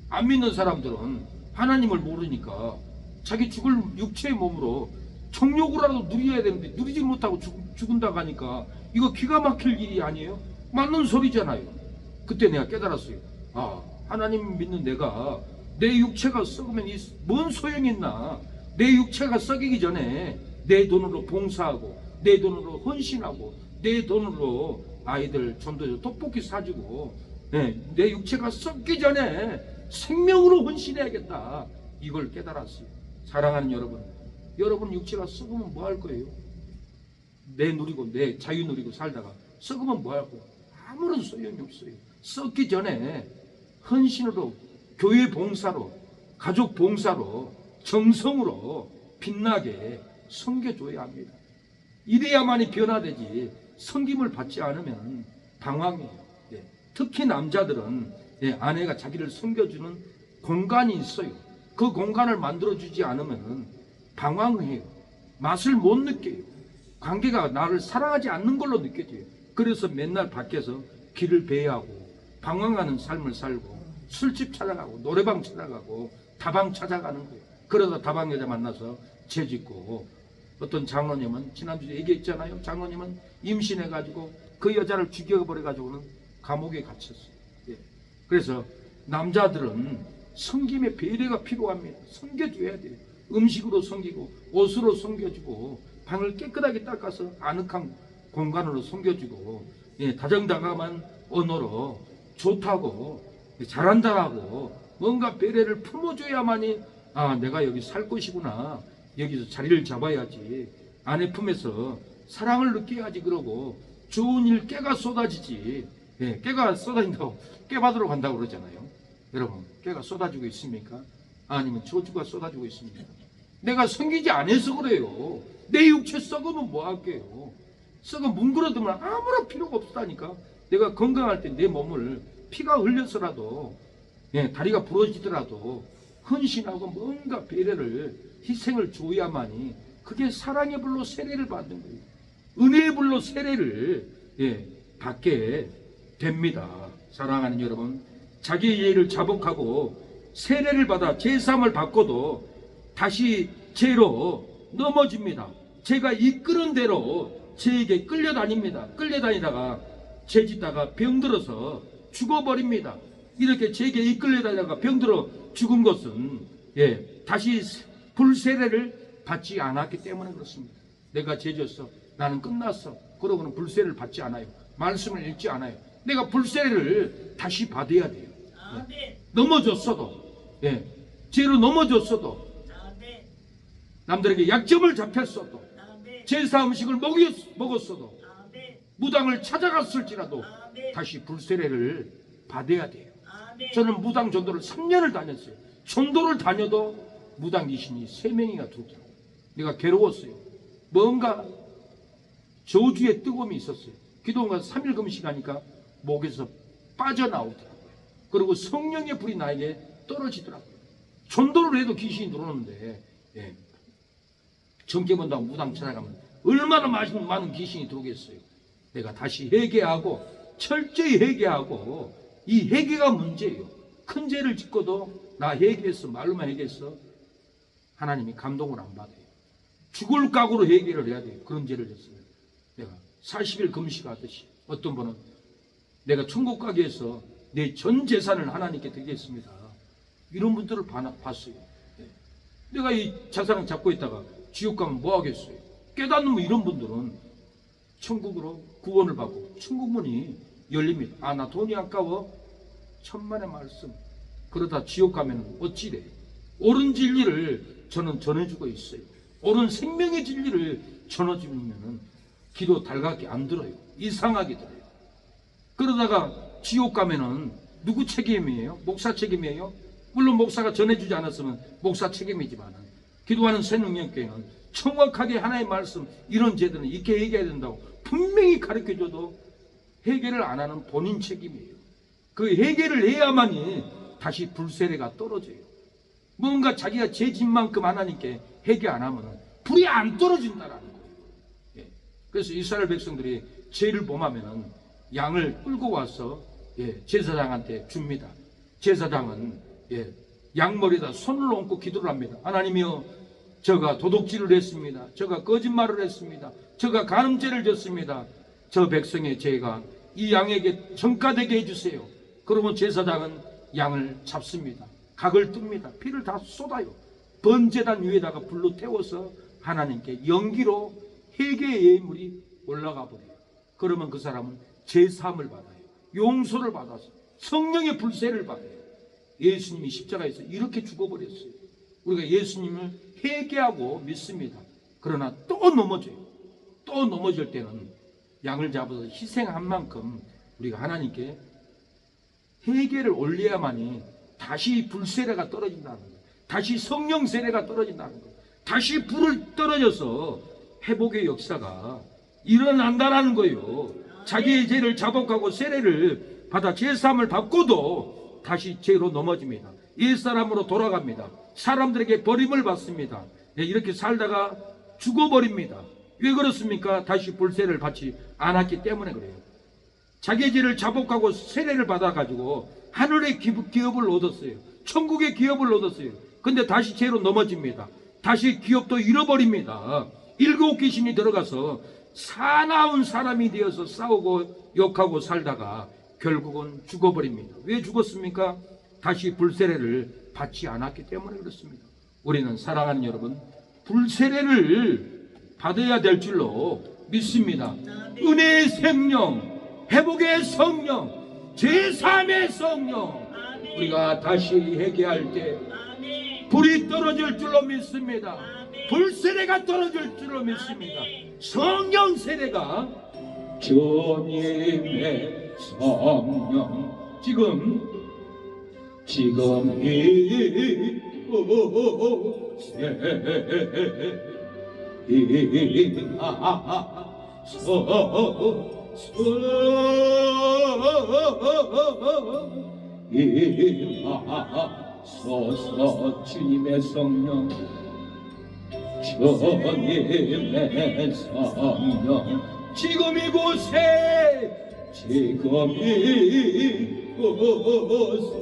안 믿는 사람들은 하나님을 모르니까 자기 죽을 육체의 몸으로 정욕으로라도 누려야 되는데 누리지 못하고 죽은다고 하니까 이거 기가 막힐 일이 아니에요? 맞는 소리잖아요. 그때 내가 깨달았어요. 아, 하나님 믿는 내가 내 육체가 썩으면 뭔 소용이 있나. 내 육체가 썩이기 전에 내 돈으로 봉사하고, 내 돈으로 헌신하고, 내 돈으로 아이들 전도해서 떡볶이 사주고, 네, 내 육체가 썩기 전에 생명으로 헌신해야겠다. 이걸 깨달았어요. 사랑하는 여러분, 여러분 육체가 썩으면 뭐 할 거예요? 내 누리고 내 자유 누리고 살다가 썩으면 뭐하고 아무런 소용이 없어요. 썩기 전에 헌신으로, 교회 봉사로, 가족 봉사로, 정성으로 빛나게 섬겨줘야 합니다. 이래야만이 변화되지, 섬김을 받지 않으면 방황해요. 예. 특히 남자들은 아내가 자기를 섬겨주는 공간이 있어요. 그 공간을 만들어주지 않으면 방황해요. 맛을 못 느껴요. 관계가 나를 사랑하지 않는 걸로 느껴져요. 그래서 맨날 밖에서 길을 배회하고 방황하는 삶을 살고 술집 찾아가고 노래방 찾아가고 다방 찾아가는 거예요. 그러다 다방 여자 만나서 죄짓고, 어떤 장로님은 지난주에 얘기했잖아요. 장로님은 임신해가지고 그 여자를 죽여버려가지고는 감옥에 갇혔어요. 예. 그래서 남자들은 섬김의 배려가 필요합니다. 섬겨줘야 돼요. 음식으로 섬기고 옷으로 섬겨주고 방을 깨끗하게 닦아서 아늑한 공간으로 섬겨주고, 예, 다정다감한 언어로 좋다고 잘한다고 뭔가 배려를 품어줘야만이 내가 여기 살 것이구나, 여기서 자리를 잡아야지, 아내 품에서 사랑을 느껴야지, 그러고 좋은 일 깨가 쏟아지지. 예, 깨가 쏟아진다고 깨 받으러 간다고 그러잖아요. 여러분, 깨가 쏟아지고 있습니까? 아니면 저주가 쏟아지고 있습니까? 내가 섬기지 않아서 그래요. 내 육체 썩으면 뭐 할게요? 썩어 뭉그러들면 아무런 필요가 없다니까. 내가 건강할 때 내 몸을 피가 흘려서라도, 예, 다리가 부러지더라도 헌신하고 뭔가 배려를, 희생을 줘야만이 그게 사랑의 불로 세례를 받는 거예요. 은혜의 불로 세례를, 예, 받게 됩니다. 사랑하는 여러분, 자기의 예를 자복하고 세례를 받아 제사함을 받고도 다시 죄로 넘어집니다. 제가 이끄는 대로 죄에게 끌려다닙니다. 끌려다니다가 죄짓다가 병들어서 죽어버립니다. 이렇게 죄에게 이끌려다니다가 병들어 죽은 것은, 예, 다시 불세례를 받지 않았기 때문에 그렇습니다. 내가 죄졌어, 나는 끝났어, 그러고는 불세례를 받지 않아요. 말씀을 읽지 않아요. 내가 불세례를 다시 받아야 돼요. 예. 넘어졌어도, 예, 죄로 넘어졌어도, 남들에게 약점을 잡혔어도, 제사 음식을 먹었어도, 무당을 찾아갔을지라도 다시 불세례를 받아야 돼요. 저는 무당 전도를 3년을 다녔어요. 전도를 다녀도 무당 귀신이 3명이나 들더라고요. 내가 괴로웠어요. 뭔가 저주의 뜨거움이 있었어요. 기도가 3일 금식하니까 목에서 빠져나오더라고요. 그리고 성령의 불이 나에게 떨어지더라고요. 전도를 해도 귀신이 들어오는데, 예, 정계 본다고 무당 찾아가면 얼마나 많은 귀신이 들어오겠어요. 내가 다시 회개하고, 철저히 회개하고, 이 회개가 문제예요. 큰 죄를 짓고도 나 회개했어, 말로만 회개했어, 하나님이 감동을 안 받아요. 죽을 각오로 회개를 해야 돼요. 그런 죄를 졌어요. 내가 40일 금식하듯이, 어떤 분은 내가 천국 가기 위해서 내 전 재산을 하나님께 드리겠습니다, 이런 분들을 봤어요. 내가 이 재산을 잡고 있다가 지옥 가면 뭐 하겠어요? 깨닫는 이런 분들은 천국으로 구원을 받고 천국문이 열립니다. 나 돈이 아까워? 천만의 말씀. 그러다 지옥 가면 어찌래? 옳은 진리를 저는 전해주고 있어요. 옳은 생명의 진리를 전해주면 기도 달갑게 안 들어요. 이상하게 들어요. 그러다가 지옥 가면은 누구 책임이에요? 목사 책임이에요? 물론 목사가 전해주지 않았으면 목사 책임이지만, 기도하는 새능력교회는 정확하게 하나님의 말씀, 이런 죄들은 이렇게 얘기해야 된다고 분명히 가르쳐줘도 해결을 안 하는 본인 책임이에요. 그 해결을 해야만이 다시 불세례가 떨어져요. 뭔가 자기가 죄진 만큼 하나님께 회개 안 하면 불이 안 떨어진다라는 거예요. 예. 그래서 이스라엘 백성들이 죄를 범하면 양을 끌고 와서, 예, 제사장한테 줍니다. 제사장은, 예, 양머리에다 손을 얹고 기도를 합니다. 하나님이여, 저가 도둑질을 했습니다. 저가 거짓말을 했습니다. 저가 간음죄를 졌습니다. 저 백성의 죄가 이 양에게 전가되게 해주세요. 그러면 제사장은 양을 잡습니다. 각을 뜹니다. 피를 다 쏟아요. 번제단 위에다가 불로 태워서 하나님께 연기로 회개의 예물이 올라가 버려요. 그러면 그 사람은 제사함을 받아요. 용서를 받아서 성령의 불세를 받아요. 예수님이 십자가에서 이렇게 죽어버렸어요. 우리가 예수님을 회개하고 믿습니다. 그러나 또 넘어져요. 또 또 넘어질 때는 양을 잡아서 희생한 만큼 우리가 하나님께 회개를 올려야만이 다시 불세례가 떨어진다는 거예요. 다시 성령 세례가 떨어진다는 거예요. 다시 불을 떨어져서 회복의 역사가 일어난다는 거예요. 자기의 죄를 자복하고 세례를 받아 제사함을 받고도 다시 죄로 넘어집니다. 옛사람으로 돌아갑니다. 사람들에게 버림을 받습니다. 이렇게 살다가 죽어버립니다. 왜 그렇습니까? 다시 불세례를 받지 않았기 때문에 그래요. 자기의 죄를 자복하고 세례를 받아가지고 하늘의 기업을 얻었어요. 천국의 기업을 얻었어요. 근데 다시 죄로 넘어집니다. 다시 기업도 잃어버립니다. 일곱 귀신이 들어가서 사나운 사람이 되어서 싸우고 욕하고 살다가 결국은 죽어버립니다. 왜 죽었습니까? 다시 불세례를 받지 않았기 때문에 그렇습니다. 우리는 사랑하는 여러분, 불세례를 받아야 될 줄로 믿습니다. 은혜의 생명, 회복의 성령, 제3의 성령, 우리가 다시 회개할 때 불이 떨어질 줄로 믿습니다. 불세례가 떨어질 줄로 믿습니다. 성령 세례가 주님의 성령 지금 임하소서. 주님의 성령, 주님의 성령, 지금 이곳에, 지금 이곳에 임하소서.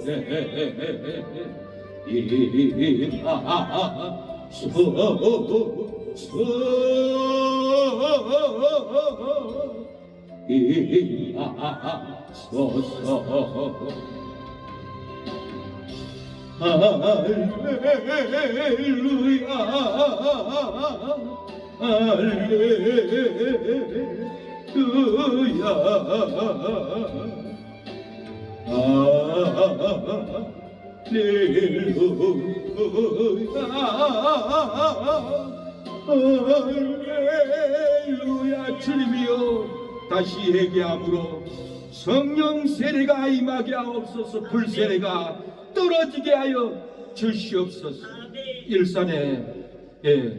할렐루야, 할렐루야, 할렐루야. 주님이여, 다시 회개함으로 성령 세례가 임하게 하옵소서. 불세례가 떨어지게 하여 주시옵소서. 일산에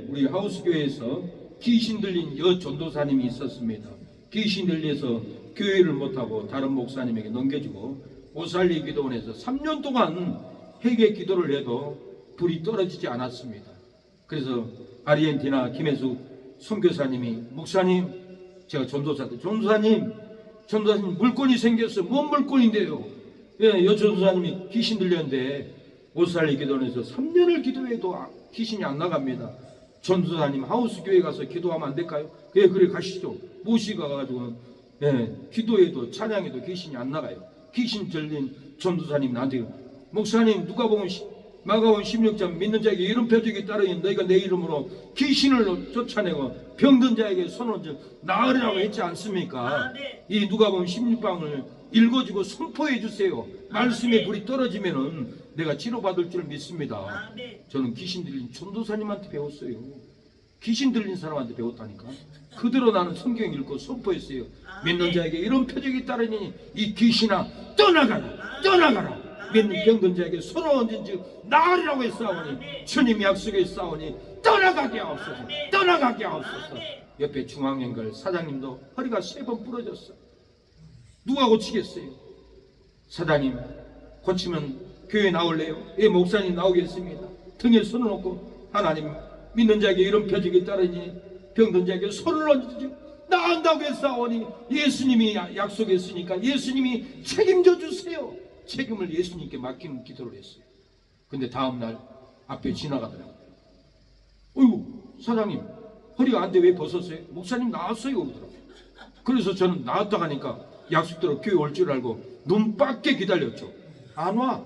우리 하우스교회에서 귀신 들린 전도사님이 있었습니다. 귀신 들려서 교회를 못하고 다른 목사님에게 넘겨주고 오살리 기도원에서 3년 동안 회개 기도를 해도 불이 떨어지지 않았습니다. 그래서 아르헨티나 김혜수 선교사님이, 목사님, 제가 전도사인데, 전도사님 물건이 생겼어요. 뭔 물건인데요? 전도사님이 귀신 들렸는데 오살리 기도원에서 3년을 기도해도 귀신이 안 나갑니다. 전도사님 하우스 교회 가서 기도하면 안 될까요? 그래 가시죠. 모시고 가가지고 기도해도 찬양해도 귀신이 안 나가요. 귀신 들린 전도사님 나한테, 목사님, 누가복음 마가복음 16장 믿는 자에게 이런 표적이 따르니 너희가 내 이름으로 귀신을 쫓아내고 병든 자에게 손을 얹어 나으리라고 했지 않습니까? 이 누가복음 16장을 읽어주고 선포해 주세요. 말씀의 불이 떨어지면은 내가 치료받을 줄 믿습니다. 저는 귀신 들린 전도사님한테 배웠어요. 귀신 들린 사람한테 배웠다니까. 그대로 나는 성경 읽고 선포했어요. 믿는 자에게 이런 표적이 따르니 이 귀신아 떠나가라. 믿는 병든 자에게 손을 얹은 즉 나으리라고 했사오니 주님이 약속했사오니 떠나가게 하옵소서. 옆에 중앙연결 사장님도 허리가 3번 부러졌어. 누가 고치겠어요? 사장님, 고치면 교회 나올래요? 예, 목사님 나오겠습니다. 등에 손을 얹고, 하나님, 믿는 자에게 이런 표적이 따르니 병든 자에게 손을 얹지 나은다고 했사오니 예수님이 약속했으니까 예수님이 책임져 주세요. 책임을 예수님께 맡기는 기도를 했어요. 근데 다음날 앞에 지나가더라고요. 어이구, 사장님, 허리가 안 돼. 왜 벗었어요? 목사님 나왔어요. 그러더라고요. 그래서 저는 나왔다 가니까 약속대로 교회 올 줄 알고 눈밖에 기다렸죠. 안 와.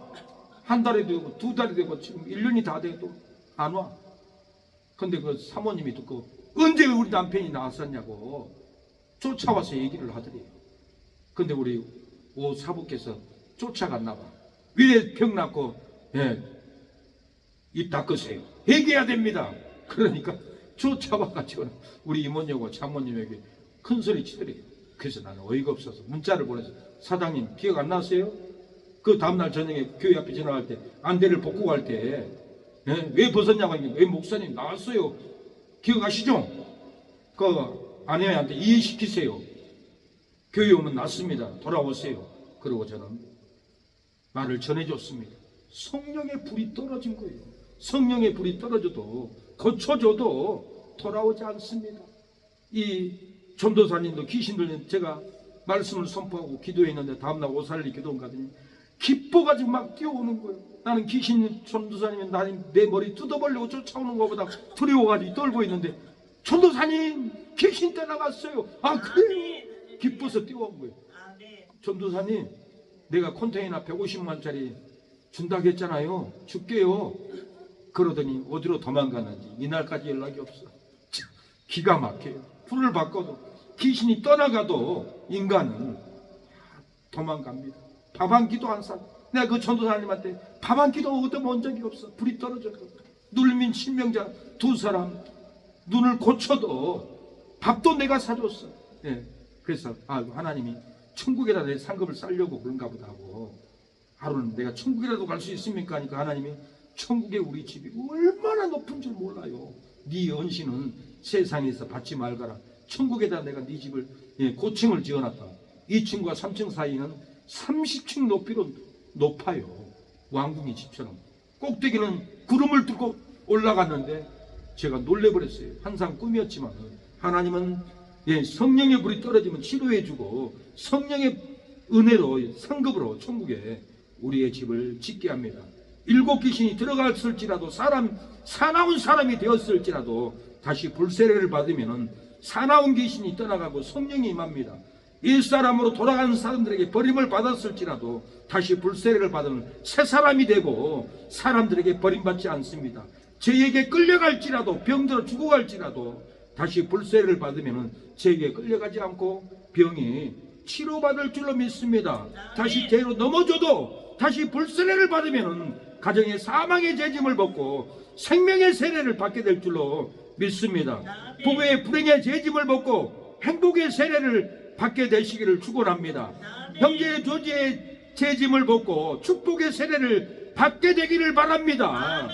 한 달이 되고 2달이 되고 지금 1년이 다 돼도 안 와. 근데 그 사모님이 듣고 언제 우리 남편이 나왔었냐고 쫓아와서 얘기를 하더래요. 근데 우리 오 사부께서 쫓아갔나 봐. 왜 병 났고 입 닦으세요. 회개해야 됩니다. 그러니까 쫓아와가지고 우리 이모님하고 장모님에게 큰 소리 치더래요. 그래서 나는 어이가 없어서 문자를 보내서, 사장님 기억 안 나세요? 그 다음날 저녁에 교회 앞에 지나갈 때 안대를 벗고 갈 때 왜 벗었냐고 하니까, 왜 목사님 나왔어요, 기억하시죠? 그 아내한테 이해시키세요. 교회 오면 낫습니다, 돌아오세요. 그러고 저는 말을 전해줬습니다. 성령의 불이 떨어진 거예요. 성령의 불이 떨어져도, 고쳐줘도 돌아오지 않습니다. 이 전도사님도 귀신 들린, 제가 말씀을 선포하고 기도했는데 다음날 오살리 기도원 가더니 기뻐가지고 막 뛰어오는 거예요. 나는 귀신 전도사님이 나는 내 머리 뜯어버리려고 쫓아오는 것보다 두려워가지고 떨고 있는데, 전도사님 귀신 떠나갔어요. 아 그래요? 기뻐서 뛰어온 거예요. 전도사님 내가 컨테이너 150만짜리 준다고 했잖아요, 줄게요. 그러더니 어디로 도망갔는지 이날까지 연락이 없어. 기가 막혀요. 불을 바꿔도, 귀신이 떠나가도 인간은 도망갑니다. 밥 한 끼도 안 사. 내가 그 전도사님한테 밥 한 끼도 얻어본 적이 없어. 불이 떨어져서. 눌민 신명자 2사람 눈을 고쳐도 밥도 내가 사줬어. 예. 그래서 하나님이 천국에다 내 상급을 쌓려고 그런가 보다 하고, 하루는 내가 천국이라도 갈 수 있습니까 하니까 하나님이, 천국에 우리 집이 얼마나 높은 줄 몰라요. 네 헌신은 세상에서 받지 말거라. 천국에다 내가 네 집을 고층을 지어놨다. 2층과 3층 사이는 30층 높이로 높아요. 왕궁의 집처럼. 꼭대기는 구름을 뚫고 올라갔는데 제가 놀래버렸어요. 항상 꿈이었지만 하나님은 성령의 불이 떨어지면 치료해주고, 성령의 은혜로 상급으로 천국에 우리의 집을 짓게 합니다. 7 귀신이 들어갔을지라도, 사나운 사람이 되었을지라도 다시 불세례를 받으면 사나운 귀신이 떠나가고 성령이 임합니다. 옛사람으로 돌아가는 사람들에게 버림을 받았을지라도 다시 불세례를 받으면 새 사람이 되고 사람들에게 버림받지 않습니다. 죄에게 끌려갈지라도, 병들어 죽어갈지라도 다시 불세례를 받으면 죄에게 끌려가지 않고 병이 치료받을 줄로 믿습니다. 다시 죄로 넘어져도 다시 불세례를 받으면 가정의 사망의 죄짐을 벗고 생명의 세례를 받게 될 줄로 믿습니다. 부부의 불행의 죄짐을 벗고 행복의 세례를 받게 되시기를 축원합니다. 형제의 조지의 죄짐을 벗고 축복의 세례를 받게 되기를 바랍니다.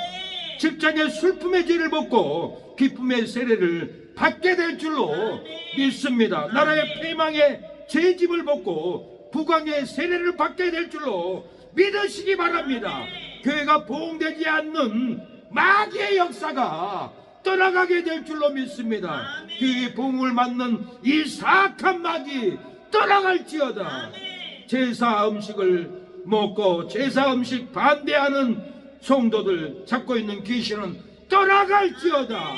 직장의 슬픔의 죄를 벗고 기쁨의 세례를 받게 될 줄로 믿습니다. 나라의 패망의 죄짐을 벗고 부강의 세례를 받게 될 줄로 믿으시기 바랍니다. 교회가 보응되지 않는 마귀의 역사가 떠나가게 될 줄로 믿습니다. 교회의 보응을 받는 이 사악한 마귀 떠나갈지어다. 제사 음식을 먹고 제사 음식 반대하는 성도들 잡고 있는 귀신은 떠나갈지어다.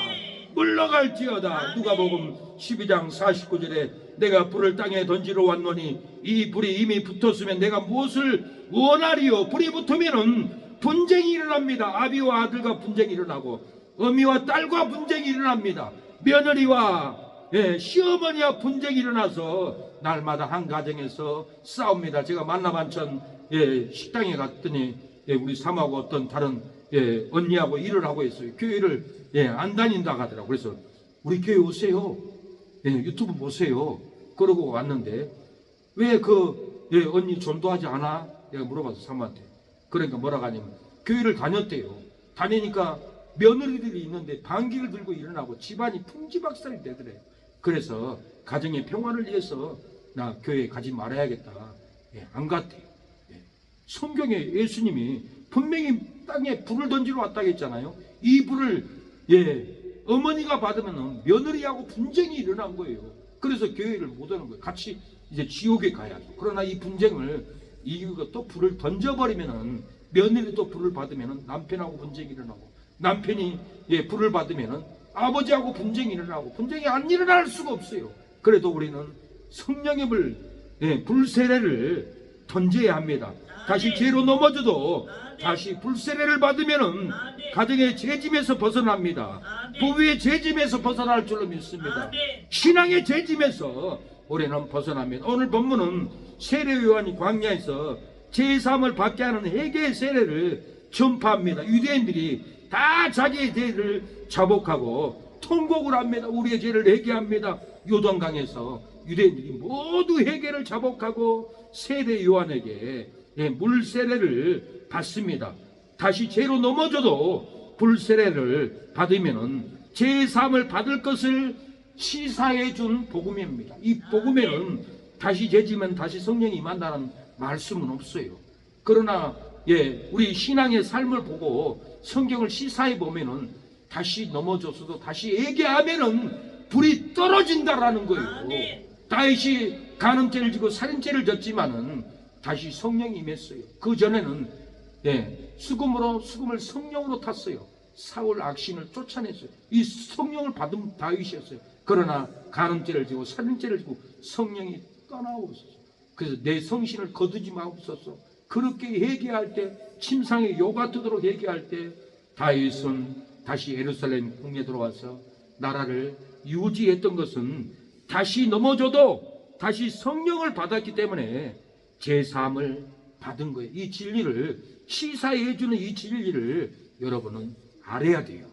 물러갈지어다. 누가복음 12장 49절에 내가 불을 땅에 던지러 왔노니 이 불이 이미 붙었으면 내가 무엇을 원하리요. 불이 붙으면 분쟁이 일어납니다. 아비와 아들과 분쟁이 일어나고 어미와 딸과 분쟁이 일어납니다. 며느리와 시어머니와 분쟁이 일어나서 날마다 한 가정에서 싸웁니다. 제가 만남한천 식당에 갔더니 우리 삼하고 어떤 다른 언니하고 일을 하고 있어요. 교회를 안 다닌다고 하더라고요. 그래서 우리 교회 오세요. 유튜브 보세요. 그러고 왔는데 왜 그 언니 전도하지 않아? 내가 물어봐서 사모한테. 그러니까 뭐라고 하냐면 교회를 다녔대요. 다니니까 며느리들이 있는데 방귀를 들고 일어나고 집안이 풍지박살이 되더래요. 그래서 가정의 평화를 위해서 나 교회 가지 말아야겠다. 안 갔대요. 성경에 예수님이 분명히 땅에 불을 던지러 왔다고 했잖아요. 이 불을 어머니가 받으면 며느리하고 분쟁이 일어난 거예요. 그래서 교회를 못 오는 거예요. 같이 이제 지옥에 가야죠. 그러나 이 분쟁을 이유가 또 불을 던져버리면은 며느리도 불을 받으면은 남편하고 분쟁이 일어나고 남편이 불을 받으면은 아버지하고 분쟁이 일어나고 분쟁이 안 일어날 수가 없어요. 그래도 우리는 성령의 불세례를 던져야 합니다. 다시 죄로 넘어져도 다시 불세례를 받으면은 가정의 죄짐에서 벗어납니다. 부부의 죄짐에서 벗어날 줄로 믿습니다. 신앙의 죄짐에서 우리는 벗어납니다. 오늘 본문은 세례 요한이 광야에서 제3을 받게 하는 회개의 세례를 전파합니다. 유대인들이 다 자기의 죄를 자복하고 통곡을 합니다. 우리의 죄를 회개합니다. 요단강에서 유대인들이 모두 회개를 자복하고 세례 요한에게 물세례를 받습니다. 다시 죄로 넘어져도 불세례를 받으면 제3을 받을 것을 시사해 준 복음입니다. 이 복음에는 다시 죄지면 다시 성령이 임한다는 말씀은 없어요. 그러나 우리 신앙의 삶을 보고 성경을 시사해 보면은 다시 넘어져서도 다시 회개하면은 불이 떨어진다라는 거예요. 다윗이 간음죄를 지고 살인죄를 졌지만은 다시 성령이 임했어요. 그 전에는 수금을 성령으로 탔어요. 사울 악신을 쫓아냈어요. 이 성령을 받은 다윗이었어요. 그러나 간음죄를 지고 살인죄를 지고 성령이 떠나오셨어요. 그래서 내 성신을 거두지 마옵소서. 그렇게 회개할 때, 침상에 요가 뜨도록 회개할 때 다윗은 다시 예루살렘 궁에 들어와서 나라를 유지했던 것은 다시 넘어져도 다시 성령을 받았기 때문에 제3을 받은 거예요. 이 진리를 시사해 주는 이 진리를 여러분은 알아야 돼요.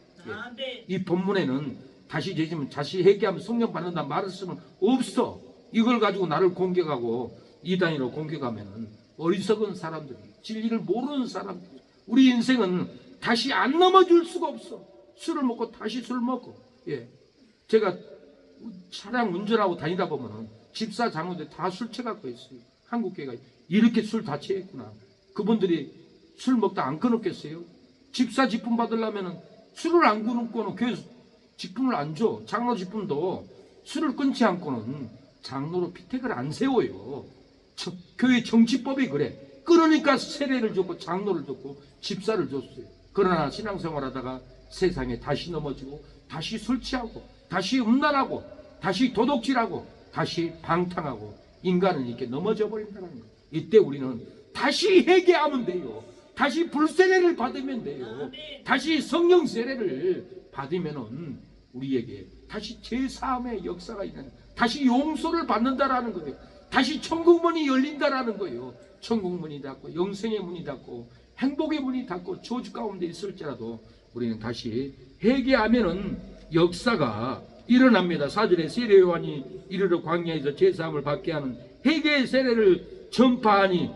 이 본문에는 다시 죄지면 다시 회개하면 성령 받는다 말을 쓰면 없어. 이걸 가지고 나를 공격하고 이단으로 공격하면 어리석은 사람들이, 진리를 모르는 사람들, 우리 인생은 다시 안 넘어질 수가 없어. 술을 먹고 다시 술 먹고. 제가 차량 운전하고 다니다 보면은 집사 장로들 다 술 취갖고 있어요. 한국교회가 이렇게 술 다 취했구나. 그분들이 술 먹다 안 끊었겠어요? 집사 직분 받으려면은 술을 안 끊고는 교회 직분을 안 줘. 장로 직분도 술을 끊지 않고는 장로로 피택을 안 세워요. 교회 정치법이 그래. 끊으니까 세례를 줬고 장로를 줬고 집사를 줬어요. 그러나 신앙생활하다가 세상에 다시 넘어지고 다시 술 취하고 다시 음란하고 다시 도둑질하고 다시 방탕하고 인간은 이렇게 넘어져 버린다는 거예요. 이때 우리는 다시 회개하면 돼요. 다시 불세례를 받으면 돼요. 다시 성령 세례를 받으면은 우리에게 다시 제사함의 역사가 있는, 다시 용서를 받는다라는 거예요. 다시 천국문이 열린다라는 거예요. 천국문이 닫고 영생의 문이 닫고 행복의 문이 닫고 저주 가운데 있을지라도 우리는 다시 회개하면은 역사가 일어납니다. 4절에 세례 요한이 이르러 광야에서 제사함을 받게 하는 회개의 세례를 전파하니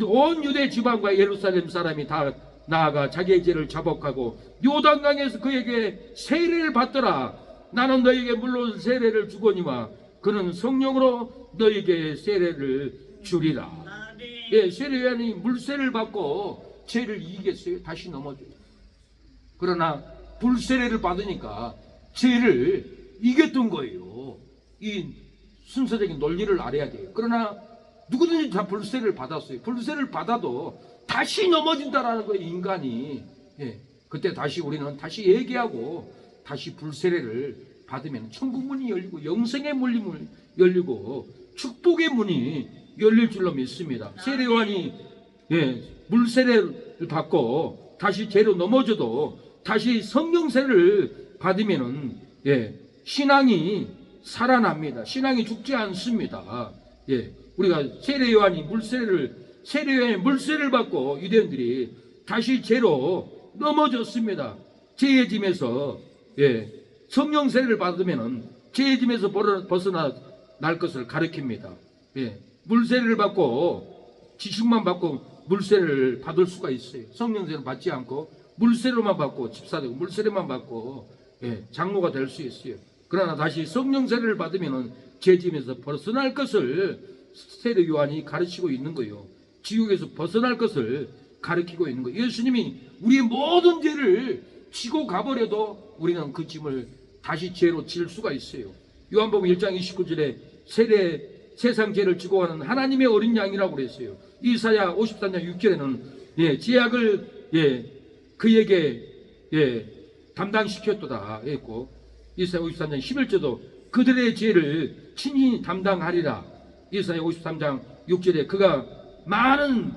온 유대 지방과 예루살렘 사람이 다 나아가 자기의 죄를 자복하고 요단강에서 그에게 세례를 받더라. 나는 너에게 물로 세례를 주거니와 그는 성령으로 너에게 세례를 주리라. 세례 요한이 물세례를 받고 죄를 이기겠어요? 다시 넘어져요. 그러나 불세례를 받으니까 죄를 이겼던 거예요. 이 순서적인 논리를 알아야 돼요. 그러나 누구든지 다 불세례를 받았어요. 불세례를 받아도 다시 넘어진다라는 거예요, 인간이. 그때 다시 우리는 다시 회개하고 다시 불세례를 받으면 천국문이 열리고 영생의 문이 열리고 축복의 문이 열릴 줄로 믿습니다. 세례 요한이 물세례를 받고 다시 죄로 넘어져도 다시 성령세를 받으면은 신앙이 살아납니다. 신앙이 죽지 않습니다. 우리가 세례 요한이 물세례를 받고 유대인들이 다시 죄로 넘어졌습니다. 죄의 짐에서 성령 세례를 받으면은 죄의 짐에서 벗어날 것을 가르칩니다. 물세례를 받고 지식만 받고 물세례를 받을 수가 있어요. 성령 세례를 받지 않고 물세례만 받고 집사되고 물세례만 받고 장로가 될 수 있어요. 그러나 다시 성령 세례를 받으면은 죄 짐에서 벗어날 것을 세례 요한이 가르치고 있는 거예요. 지옥에서 벗어날 것을 가르치고 있는 거예요. 예수님이 우리의 모든 죄를 지고 가버려도 우리는 그 짐을 다시 죄로 질 수가 있어요. 요한복음 1장 29절에 세상 죄를 지고 가는 하나님의 어린 양이라고 그랬어요. 이사야 53장 6절에는 죄악을 그에게 담당시켰도다 했고, 이사야 53장 11절도 그들의 죄를 친히 담당하리라. 이사야 53장 6절에 그가 많은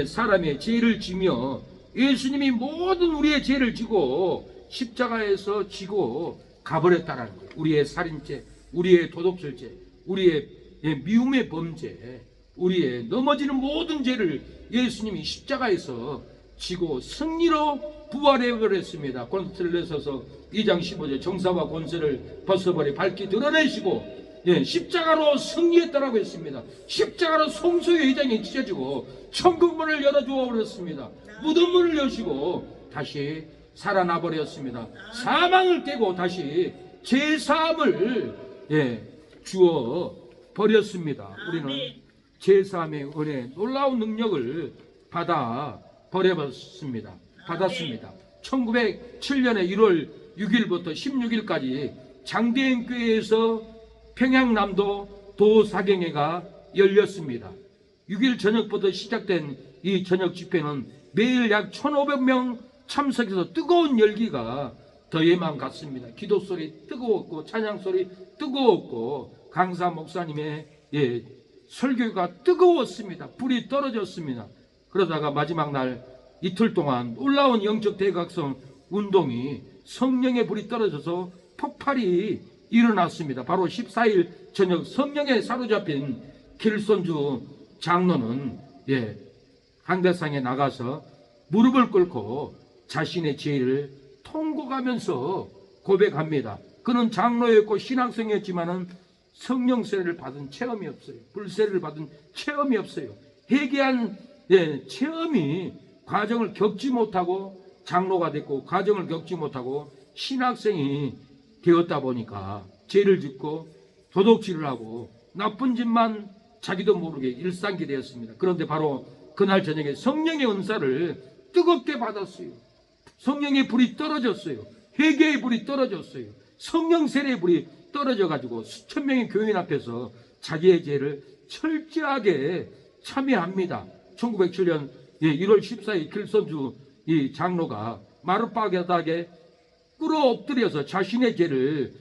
사람의 죄를 지며 예수님이 모든 우리의 죄를 지고 십자가에서 지고 가버렸다는 거예요. 우리의 살인죄, 우리의 도둑질죄, 우리의 미움의 범죄, 우리의 넘어지는 모든 죄를 예수님이 십자가에서 지고 승리로 부활해 버렸습니다. 권세를 내서서 2장 15절 정사와 권세를 벗어버려 밝히 드러내시고 십자가로 승리했다라고 했습니다. 십자가로 송수의 회장이 찢어지고 천국문을 열어주어 버렸습니다. 무덤문을 여시고 다시 살아나 버렸습니다. 사망을 깨고 다시 제사함을 주어 버렸습니다. 우리는 제사함의 은혜 놀라운 능력을 받아 버려봤습니다. 받았습니다. 1907년에 1월 6일부터 16일까지 장대인교회에서 평양남도 도사경회가 열렸습니다. 6일 저녁부터 시작된 이 저녁 집회는 매일 약 1,500명 참석해서 뜨거운 열기가 더해만 갔습니다. 기도 소리 뜨거웠고 찬양 소리 뜨거웠고 강사 목사님의 설교가 뜨거웠습니다. 불이 떨어졌습니다. 그러다가 마지막 날 이틀 동안 놀라운 영적 대각성 운동이 성령의 불이 떨어져서 폭발이 일어났습니다. 바로 14일 저녁 성령에 사로잡힌 길손주 장로는 강대상에 나가서 무릎을 꿇고 자신의 죄를 통곡하면서 고백합니다. 그는 장로였고 신앙생이었지만은 성령 세례를 받은 체험이 없어요. 불세례를 받은 체험이 없어요. 회개한 체험이 과정을 겪지 못하고 장로가 됐고 과정을 겪지 못하고 신학생이 되었다 보니까 죄를 짓고 도둑질을 하고 나쁜 짓만 자기도 모르게 일상이 되었습니다. 그런데 바로 그날 저녁에 성령의 은사를 뜨겁게 받았어요. 성령의 불이 떨어졌어요. 회개의 불이 떨어졌어요. 성령 세례의 불이 떨어져 가지고 수천 명의 교인 앞에서 자기의 죄를 철저하게 참여합니다. 1907년 1월 14일 길손주 이 장로가 마룻바닥에 꿇어 엎드려서 자신의 죄를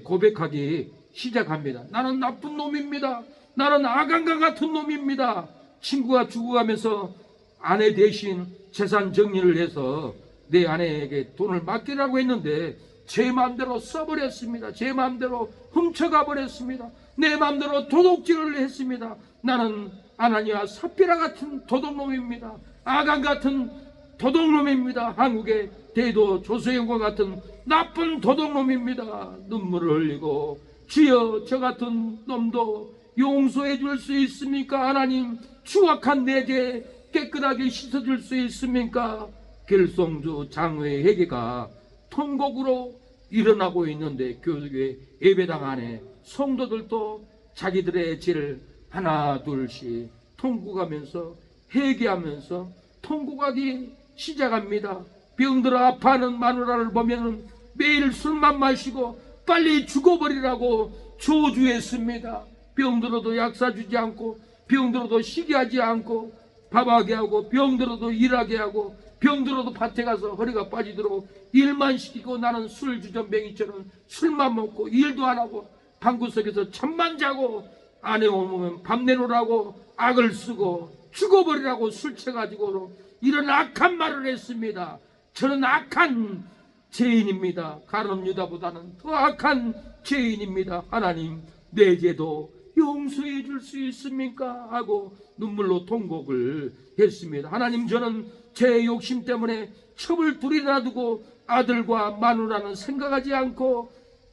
고백하기 시작합니다. 나는 나쁜 놈입니다. 나는 아간과 같은 놈입니다. 친구가 죽어가면서 아내 대신 재산 정리를 해서 내 아내에게 돈을 맡기라고 했는데 제 마음대로 써버렸습니다. 제 마음대로 훔쳐가 버렸습니다. 내 마음대로 도둑질을 했습니다. 나는 아나니아 삽비라 같은 도둑놈입니다. 아간 같은 도둑놈입니다. 한국의 대도 조세영과 같은 나쁜 도둑놈입니다. 눈물을 흘리고 주여 저 같은 놈도 용서해 줄 수 있습니까? 하나님 추악한 내 죄 깨끗하게 씻어줄 수 있습니까? 길손주 장로의 회개가 통곡으로 일어나고 있는데 교회 예배당 안에 성도들도 자기들의 죄를 하나 둘씩 통곡하면서 회개하면서 통곡하기 시작합니다. 병들어 아파하는 마누라를 보면 매일 술만 마시고 빨리 죽어버리라고 조주했습니다. 병들어도 약사 주지 않고 병들어도 시기하지 않고 밥하게 하고 병들어도 일하게 하고 병들어도 밭에 가서 허리가 빠지도록 일만 시키고 나는 술주전뱅이처럼 술만 먹고 일도 안 하고 방구석에서 잠만 자고 아내 오면 밥 내놓으라고 악을 쓰고 죽어버리라고 술 취해가지고 이런 악한 말을 했습니다. 저는 악한 죄인입니다. 가룟 유다보다는 더 악한 죄인입니다. 하나님 내 죄도 용서해 줄 수 있습니까? 하고 눈물로 통곡을 했습니다. 하나님 저는 제 욕심 때문에 첩을 둘이나 두고 아들과 마누라는 생각하지 않고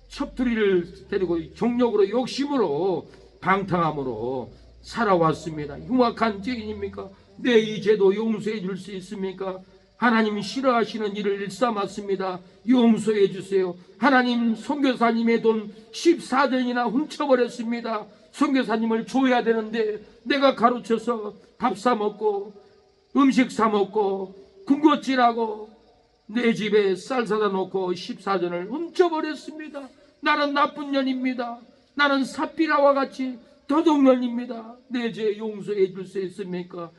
첩둘이를 데리고 정욕으로 욕심으로 방탕함으로 살아왔습니다. 흉악한 죄인입니까? 내 이 죄도 용서해 줄 수 있습니까? 하나님이 싫어하시는 일을 일삼았습니다. 용서해 주세요. 하나님 선교사님의 돈 14전이나 훔쳐버렸습니다. 선교사님을 줘야 되는데 내가 가르쳐서 밥 사먹고 음식 사먹고 군것질하고 내 집에 쌀 사다 놓고 14전을 훔쳐버렸습니다. 나는 나쁜 년입니다. 나는 삽비라와 같이 도둑년입니다. 내 죄 용서해 줄 수 있습니까?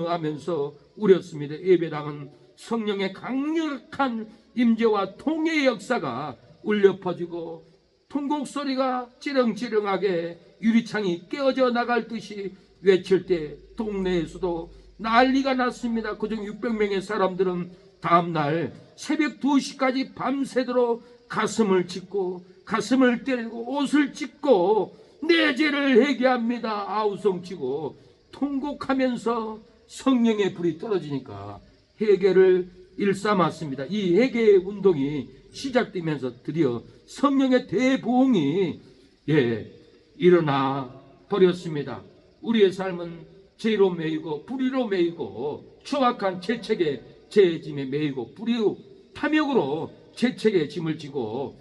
하면서 울었습니다. 예배당은 성령의 강력한 임재와 통해의 역사가 울려 퍼지고 통곡 소리가 찌렁찌렁하게 유리창이 깨어져 나갈 듯이 외칠 때 동네에서도 난리가 났습니다. 그중 600명의 사람들은 다음날 새벽 2시까지 밤새도록 가슴을 찢고 가슴을 때리고 옷을 찢고 내 죄를 회개합니다. 아우성치고 통곡하면서 성령의 불이 떨어지니까 회개를 일삼았습니다. 이 회개 운동이 시작되면서 드디어 성령의 대부흥이 일어나 버렸습니다. 우리의 삶은 죄로 매이고 불의로 매이고 추악한 죄책의 죄짐에 매이고 불의로 탐욕으로 죄책의 짐을 지고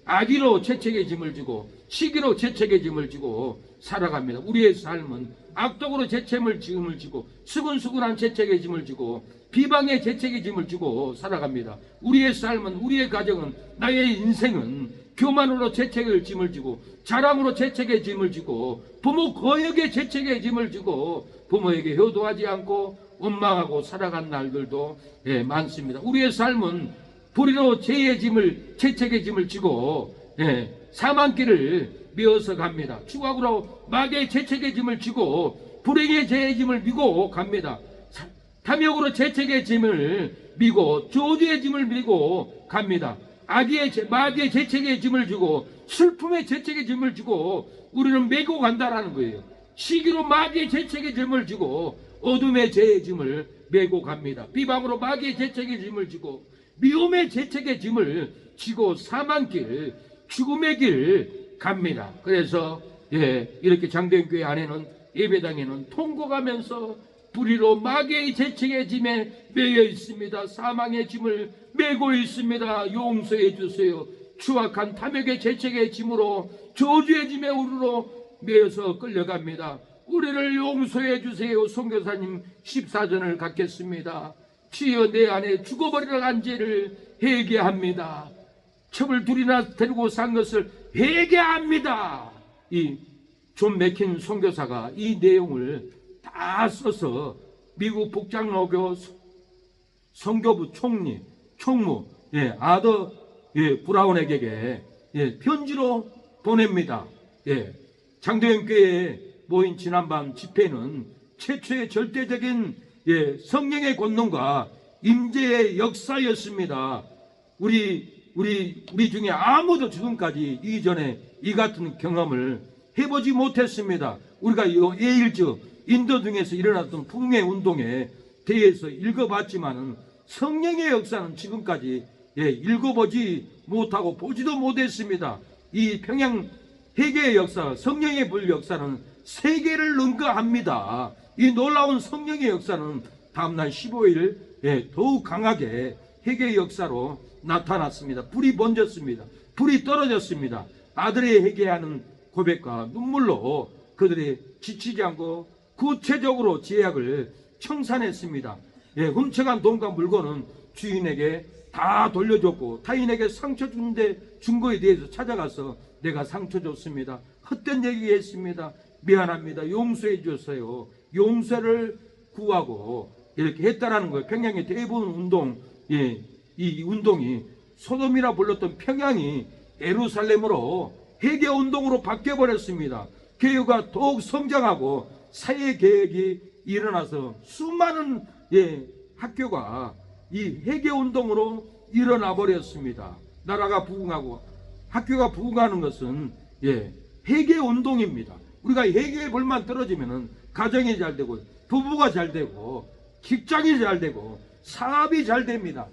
악의로 죄책의 짐을 지고 시기로 죄책의 짐을 지고 살아갑니다. 우리의 삶은 악독으로 죄책의 짐을 지고 수근수근한 죄책의 짐을 지고 비방의 죄책의 짐을 지고 살아갑니다. 우리의 삶은, 우리의 가정은, 나의 인생은 교만으로 죄책의 짐을 지고 자랑으로 죄책의 짐을 지고 부모 거역의 죄책의 짐을 지고 부모에게 효도하지 않고 원망하고 살아간 날들도 많습니다. 우리의 삶은 불의로 죄의 짐을, 죄책의 짐을 지고 사망길을 메어서 갑니다. 추악으로 마귀의 죄책의 짐을 지고 불행의 죄의 짐을 미고 갑니다. 탐욕으로 죄책의 짐을 미고 저주의 짐을 미고 갑니다. 마귀의 죄책의 짐을 지고 슬픔의 죄책의 짐을 지고 우리는 메고 간다라는 거예요. 시기로 마귀의 죄책의 짐을 지고 어둠의 죄의 짐을 메고 갑니다. 비방으로 마귀의 죄책의 짐을 지고 미움의 죄책의 짐을 지고 사망길, 죽음의 길 갑니다. 그래서 이렇게 장대교회 안에는, 예배당에는 통곡하면서 불의로 마귀의 죄책의 짐에 매여 있습니다. 사망의 짐을 메고 있습니다. 용서해 주세요. 추악한 탐욕의 죄책의 짐으로 저주의 짐에 우르르 매여서 끌려갑니다. 우리를 용서해 주세요. 선교사님 14전을 갖겠습니다. 주여, 내 안에 죽어버리는 한 죄를 회개합니다. 첩을 둘이나 데리고 산 것을 회개합니다. 이 존 맥킨 선교사가 이 내용을 다 써서 미국 북장로교 선교부 총무 아더 브라운에게 편지로 보냅니다. 장도연교회에 모인 지난밤 집회는 최초의 절대적인 성령의 권능과 임재의 역사였습니다. 우리 중에 아무도 지금까지 이전에 이 같은 경험을 해보지 못했습니다. 우리가 예일즈 인도 등에서 일어났던 부흥의 운동에 대해서 읽어봤지만은 성령의 역사는 지금까지 읽어보지 못하고 보지도 못했습니다. 이 평양 회개의 역사, 성령의 불 역사는 세계를 능가합니다. 이 놀라운 성령의 역사는 다음날 15일 더욱 강하게 회개의 역사로 나타났습니다. 불이 번졌습니다. 불이 떨어졌습니다. 아들의 회개하는 고백과 눈물로 그들이 지치지 않고 구체적으로 제약을 청산했습니다. 훔쳐간 돈과 물건은 주인에게 다 돌려줬고 타인에게 상처 준 거에 대해서 찾아가서 내가 상처 줬습니다. 헛된 얘기했습니다. 미안합니다. 용서해 주셨어요. 용서를 구하고 이렇게 했다라는 거예요. 평양의 대부분 운동, 이 운동이 소돔이라 불렀던 평양이 예루살렘으로 회개 운동으로 바뀌어 버렸습니다. 교회가 더욱 성장하고 사회 개혁이 일어나서 수많은 학교가 이 회개 운동으로 일어나 버렸습니다. 나라가 부흥하고 학교가 부흥하는 것은 회개 운동입니다. 우리가 회개의 불만 떨어지면은 가정이 잘 되고 부부가 잘 되고 직장이 잘 되고 사업이 잘 됩니다.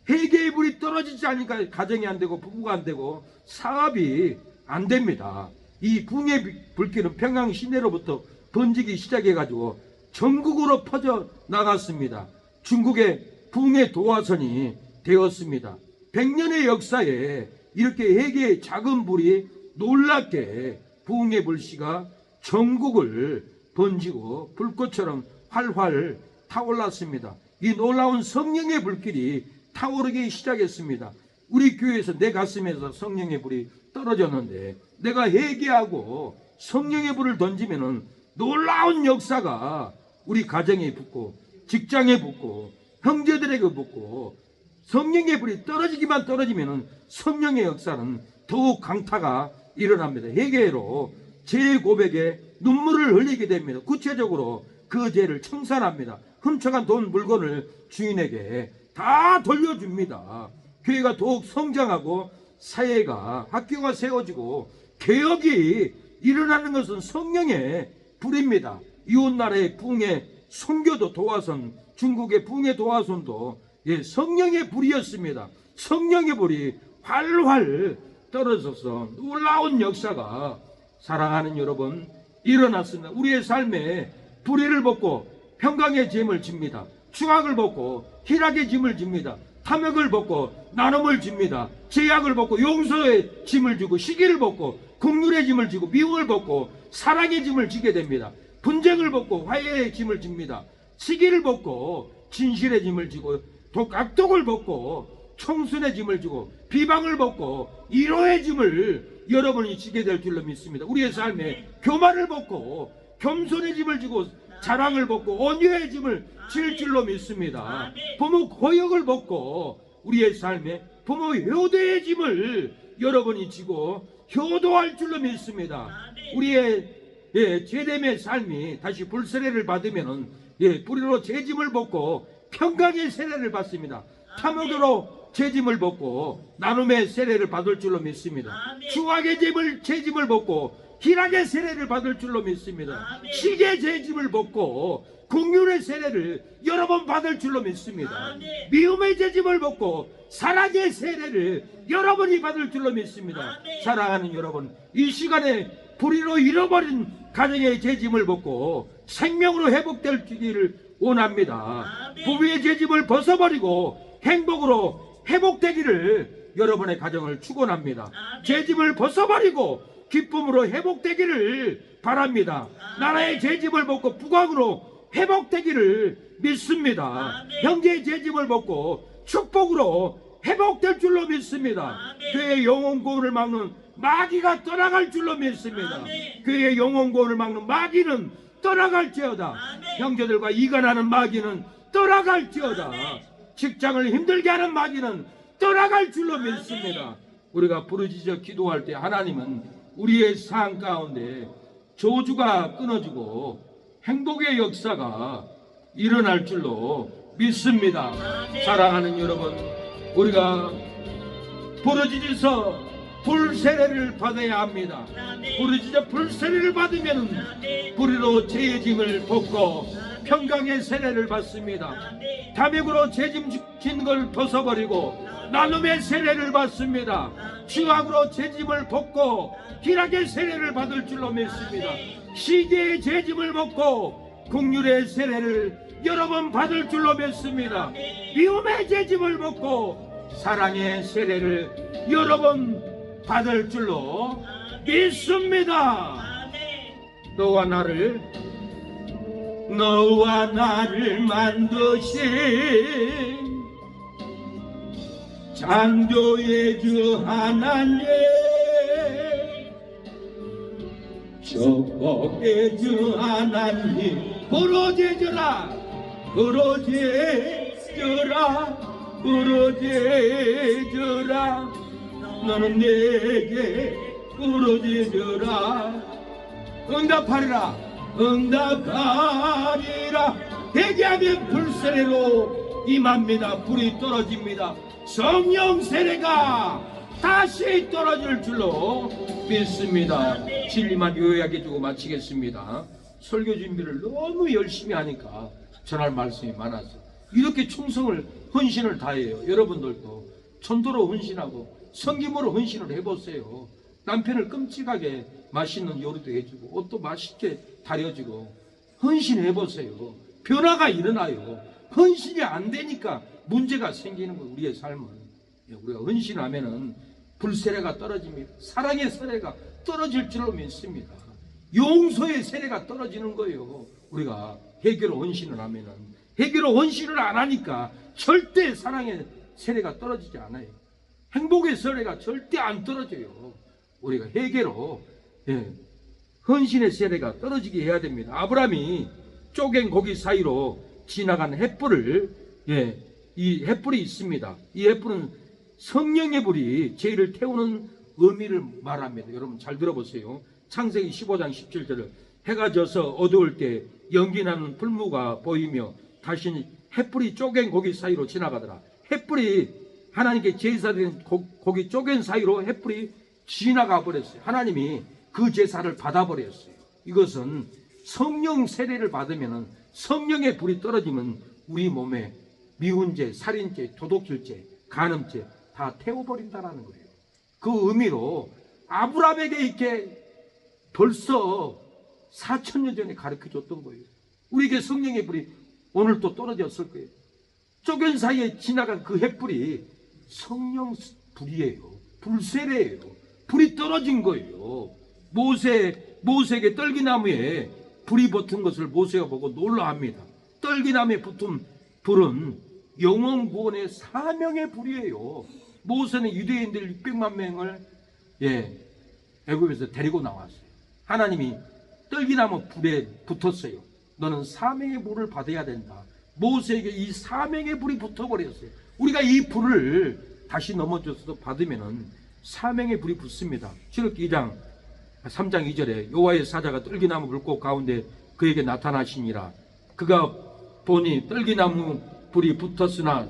회개의 불이 떨어지지 않으니까 가정이 안 되고 부부가 안 되고 사업이 안 됩니다. 이 부흥의 불길은 평양 시내로부터 번지기 시작해가지고 전국으로 퍼져 나갔습니다. 중국의 부흥의 도화선이 되었습니다. 100년의 역사에 이렇게 회개의 작은 불이 놀랍게 부흥의 불씨가 전국을 번지고 불꽃처럼 활활 타올랐습니다. 이 놀라운 성령의 불길이 타오르기 시작했습니다. 우리 교회에서 내 가슴에서 성령의 불이 떨어졌는데 내가 회개하고 성령의 불을 던지면은 놀라운 역사가 우리 가정에 붙고 직장에 붙고 형제들에게 붙고 성령의 불이 떨어지기만 떨어지면은 성령의 역사는 더욱 강타가 일어납니다. 회개로 죄 고백에 눈물을 흘리게 됩니다. 구체적으로 그 죄를 청산합니다. 훔쳐간 돈 물건을 주인에게 다 돌려줍니다. 교회가 더욱 성장하고 사회가 학교가 세워지고 개혁이 일어나는 것은 성령의 불입니다. 이웃나라의 부흥의 선교도 도화선 중국의 붕괴 도화선도 성령의 불이었습니다. 성령의 불이 활활 떨어져서 놀라운 역사가 사랑하는 여러분 일어났습니다. 우리의 삶에 불의를 벗고 평강의 짐을 집니다. 추악을 벗고 희락의 짐을 집니다. 탐욕을 벗고 나눔을 집니다. 제약을 벗고 용서의 짐을 지고 시기를 벗고 긍휼의 짐을 지고 미움을 벗고 사랑의 짐을 지게 됩니다. 분쟁을 벗고 화해의 짐을 집니다. 시기를 벗고 진실의 짐을 지고 악독을 벗고 청순의 짐을 지고 비방을 벗고 이로의 짐을 여러분이 지게 될 줄로 믿습니다. 우리의 삶에 교만을 벗고 겸손의 짐을 지고 자랑을 벗고 온유의 짐을 질 줄로 믿습니다. 부모 고역을 벗고 우리의 삶에 부모 효도의 짐을 여러분이 지고 효도할 줄로 믿습니다. 우리의 제됨의 삶이 다시 불세례를 받으면 뿌리로 죄짐을 벗고 평강의 세례를 받습니다. 탐욕으로 죄짐을 벗고 나눔의 세례를 받을 줄로 믿습니다. 추악의 죄짐을 벗고 희락의 세례를 받을 줄로 믿습니다. 시기의 죄짐을 벗고 긍휼의 세례를 여러 번 받을 줄로 믿습니다. 미움의 죄짐을 벗고 사랑의 세례를 여러분이 받을 줄로 믿습니다. 사랑하는 여러분, 이 시간에 불의로 잃어버린 가정의 죄짐을 벗고 생명으로 회복되기를 원합니다. 부부의 죄짐을 벗어버리고 행복으로 회복되기를 여러분의 가정을 축원합니다. 죄짐을 벗어버리고 기쁨으로 회복되기를 바랍니다. 나라의 죄짐을 벗고 부강으로 회복되기를 믿습니다. 형제의 죄짐을 벗고 축복으로 회복될 줄로 믿습니다. 교회의 영혼구원을 막는 마귀가 떠나갈 줄로 믿습니다. 교회의 영혼구원을 막는 마귀는 떠나갈지어다. 형제들과 이간하는 마귀는 떠나갈지어다. 직장을 힘들게 하는 마귀는 떠나갈 줄로 믿습니다. 우리가 부르짖어 기도할 때 하나님은 우리의 삶 가운데 저주가 끊어지고 행복의 역사가 일어날 줄로 믿습니다. 사랑하는 여러분, 우리가 부르짖어서 불세례를 받아야 합니다. 부르짖어 불세례를 받으면 불의로 죄의 짐을 벗고 평강의 세례를 받습니다. 탐욕으로 죄짐 진 걸 벗어버리고 나눔의 세례를 받습니다. 추악으로 죄짐을 벗고 희락의 세례를 받을 줄로 믿습니다. 시기의 죄짐을 벗고 긍휼의 세례를 여러 번 받을 줄로 믿습니다. 미움의 죄짐을 벗고 사랑의 세례를 여러 번 받을 줄로 믿습니다. 너와 나를 만드신 창조의 주 하나님, 축복의 주 하나님, 부르짖으라 너는 내게 부르짖으라. 응답하리라. 회개하면 불세례로 임합니다. 불이 떨어집니다. 성령 세례가 다시 떨어질 줄로 믿습니다. 진리만 요약해 주고 마치겠습니다. 설교 준비를 너무 열심히 하니까 전할 말씀이 많아서 이렇게 충성을 헌신을 다해요. 여러분들도 전도로 헌신하고 섬김으로 헌신을 해보세요. 남편을 끔찍하게 맛있는 요리도 해주고 옷도 맛있게 다려주고 헌신해보세요. 변화가 일어나요. 헌신이 안 되니까 문제가 생기는 거예요. 우리의 삶은. 우리가 헌신하면은 불세례가 떨어집니다. 사랑의 세례가 떨어질 줄로 믿습니다. 용서의 세례가 떨어지는 거예요. 우리가 회개로 헌신을 하면은. 회개로 헌신을 안 하니까 절대 사랑의 세례가 떨어지지 않아요. 행복의 세례가 절대 안 떨어져요. 우리가 회개로 헌신의 세례가 떨어지게 해야 됩니다. 아브라함이 쪼갠 고기 사이로 지나간 횃불을 이 횃불이 있습니다. 이 횃불은 성령의 불이 죄를 태우는 의미를 말합니다. 여러분 잘 들어보세요. 창세기 15장 17절을 해가 져서 어두울 때 연기나는 풀무가 보이며 다시 횃불이 쪼갠 고기 사이로 지나가더라. 횃불이 하나님께 제사된 고기 쪼갠 사이로 횃불이 지나가 버렸어요. 하나님이 그 제사를 받아버렸어요. 이것은 성령 세례를 받으면 성령의 불이 떨어지면 우리 몸에 미운죄, 살인죄, 도둑질죄, 간음죄 다 태워버린다라는 거예요. 그 의미로 아브라함에게 이렇게 벌써 4,000년 전에 가르쳐줬던 거예요. 우리에게 성령의 불이 오늘 또 떨어졌을 거예요. 쪼갠 사이에 지나간 그 횃불이 성령 불이에요. 불세례예요. 불이 떨어진 거예요. 모세에게 떨기나무에 불이 붙은 것을 모세가 보고 놀라합니다. 떨기나무에 붙은 불은 영원 구원의 사명의 불이에요. 모세는 유대인들 600만 명을 애굽에서 데리고 나왔어요. 하나님이 떨기나무 불에 붙었어요. 너는 사명의 불을 받아야 된다. 모세에게 이 사명의 불이 붙어버렸어요. 우리가 이 불을 다시 넘어져서도 받으면은 사명의 불이 붙습니다. 출애굽기 2장 3장 2절에 여호와의 사자가 떨기나무 불꽃 가운데 그에게 나타나시니라. 그가 보니 떨기나무 불이 붙었으나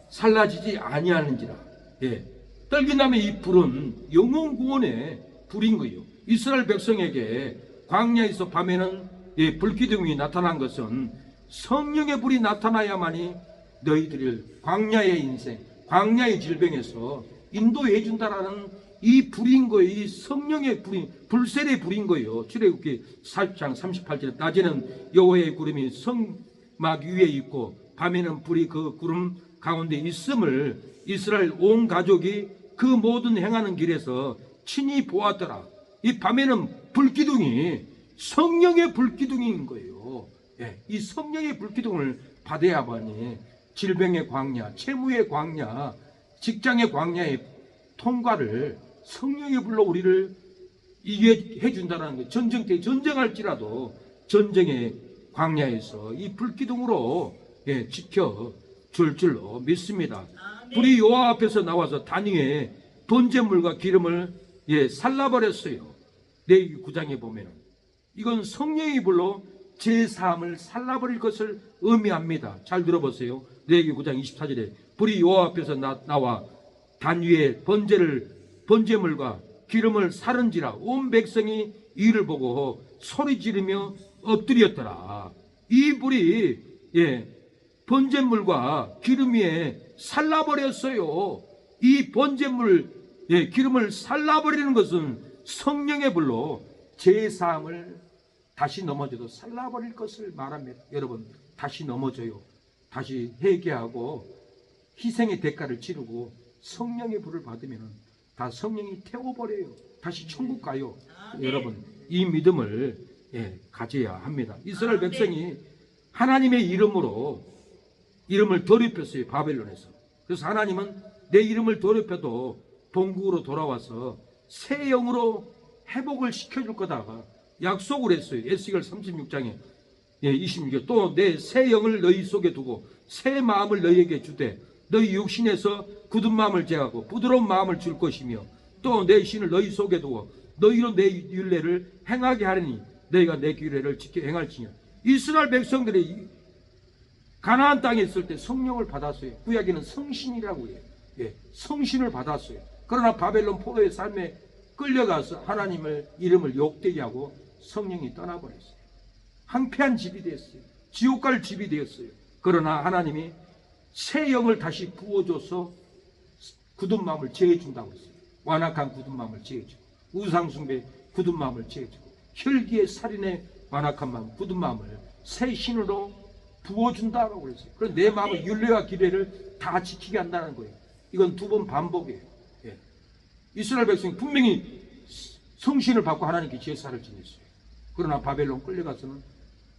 살라지지 아니하는지라. 떨기나무의 이 불은 영원 구원의 불인 거예요. 이스라엘 백성에게 광야에서 밤에는 불기둥이 나타난 것은 성령의 불이 나타나야만이 너희들을 광야의 인생, 광야의 질병에서 인도해 준다라는 이 불인 거예요. 이 성령의 불이, 불세례의 불인 거예요. 출애굽기 40장 38절에 낮에는 여호와의 구름이 성막 위에 있고 밤에는 불이 그 구름 가운데 있음을 이스라엘 온 가족이 그 모든 행하는 길에서 친히 보았더라. 이 밤에는 불기둥이 성령의 불기둥인 거예요. 이 성령의 불기둥을 받아야만이 질병의 광야, 채무의 광야, 직장의 광야의 통과를 성령의 불로 우리를 이게 해준다는 거예요. 전쟁 때 전쟁할지라도 전쟁의 광야에서 이 불기둥으로 지켜줄 줄로 믿습니다. 불이 여호와 앞에서 나와서 단 위에 번제물과 기름을 살라버렸어요. 레위기 9장에 보면 이건 성령의 불로 제3을 살라버릴 것을 의미합니다. 잘 들어보세요. 레위기 9장 24절에 불이 여호와 앞에서 나와 단 위에 번제물과 기름을 사른지라. 온 백성이 이를 보고 소리 지르며 엎드렸더라. 이 불이 번제물과 기름 위에 살라버렸어요. 이 번제물 기름을 살라버리는 것은 성령의 불로 제3을 다시 넘어져도 살라버릴 것을 말합니다. 여러분, 다시 넘어져요. 다시 회개하고 희생의 대가를 치르고 성령의 불을 받으면 다 성령이 태워버려요. 다시 천국 가요. 여러분, 이 믿음을 가져야 합니다. 이스라엘 백성이 하나님의 이름을 더럽혔어요. 바벨론에서. 그래서 하나님은 내 이름을 더럽혀도 본국으로 돌아와서 새 영으로 회복을 시켜줄 거다가 약속을 했어요. 에스겔 36장에 26절 또 내 새 영을 너희 속에 두고 새 마음을 너희에게 주되 너희 육신에서 굳은 마음을 제하고 부드러운 마음을 줄 것이며 또 내 신을 너희 속에 두고 너희로 내 율례를 행하게 하리니 너희가 내 규례를 지켜 행할지니라. 이스라엘 백성들이 가나안 땅에 있을 때 성령을 받았어요. 구약에는 성신이라고 해요. 성신을 받았어요. 그러나 바벨론 포로의 삶에 끌려가서 하나님의 이름을 욕되게 하고 성령이 떠나버렸어요. 황폐한 집이 됐어요. 지옥 갈 집이 되었어요. 그러나 하나님이 새 영을 다시 부어줘서 굳은 마음을 제해준다고 했어요. 완악한 굳은 마음을 제해주고 우상숭배 굳은 마음을 제해주고 혈기의 살인의 완악한 마음 굳은 마음을 새 신으로 부어준다고 그랬어요. 그래서 내 마음의 율례와 규례를 다 지키게 한다는 거예요. 이건 2번 반복이에요. 이스라엘 백성이 분명히 성신을 받고 하나님께 제사를 지냈어요. 그러나 바벨론 끌려가서는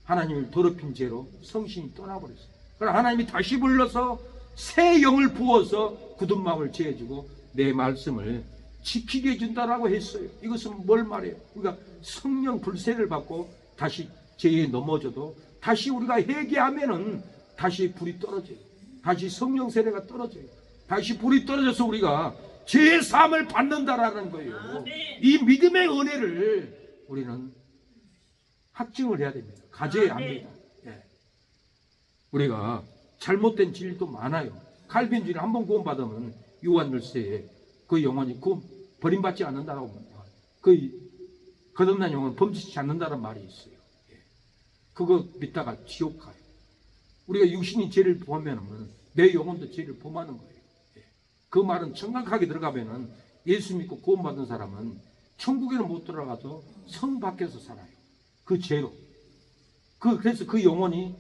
하나님을 더럽힌 죄로 성신이 떠나버렸어요. 그러나 하나님이 다시 불러서 새 영을 부어서 굳은 마음을 제해주고 내 말씀을 지키게 해준다라고 했어요. 이것은 뭘 말해요? 우리가 성령 불세를 받고 다시 죄에 넘어져도 다시 우리가 회개하면은 다시 불이 떨어져요. 다시 성령 세례가 떨어져요. 다시 불이 떨어져서 우리가 죄의 사함을 받는다라는 거예요. 이 믿음의 은혜를 우리는 확증을 해야 됩니다. 가져야 합니다. 우리가 잘못된 진리도 많아요. 칼빈주의 한번 구원받으면 유한열쇠에 그 영혼이 버림받지 않는다라고 합니다. 그 거듭난 영혼은 범죄치 않는다는 말이 있어요. 그거 믿다가 지옥 가요. 우리가 육신이 죄를 범하면 내 영혼도 죄를 범하는 거예요. 그 말은 정확하게 들어가면은 예수 믿고 구원받은 사람은 천국에는 못 들어가도 성 밖에서 살아요. 그 죄로. 그래서 그 영혼이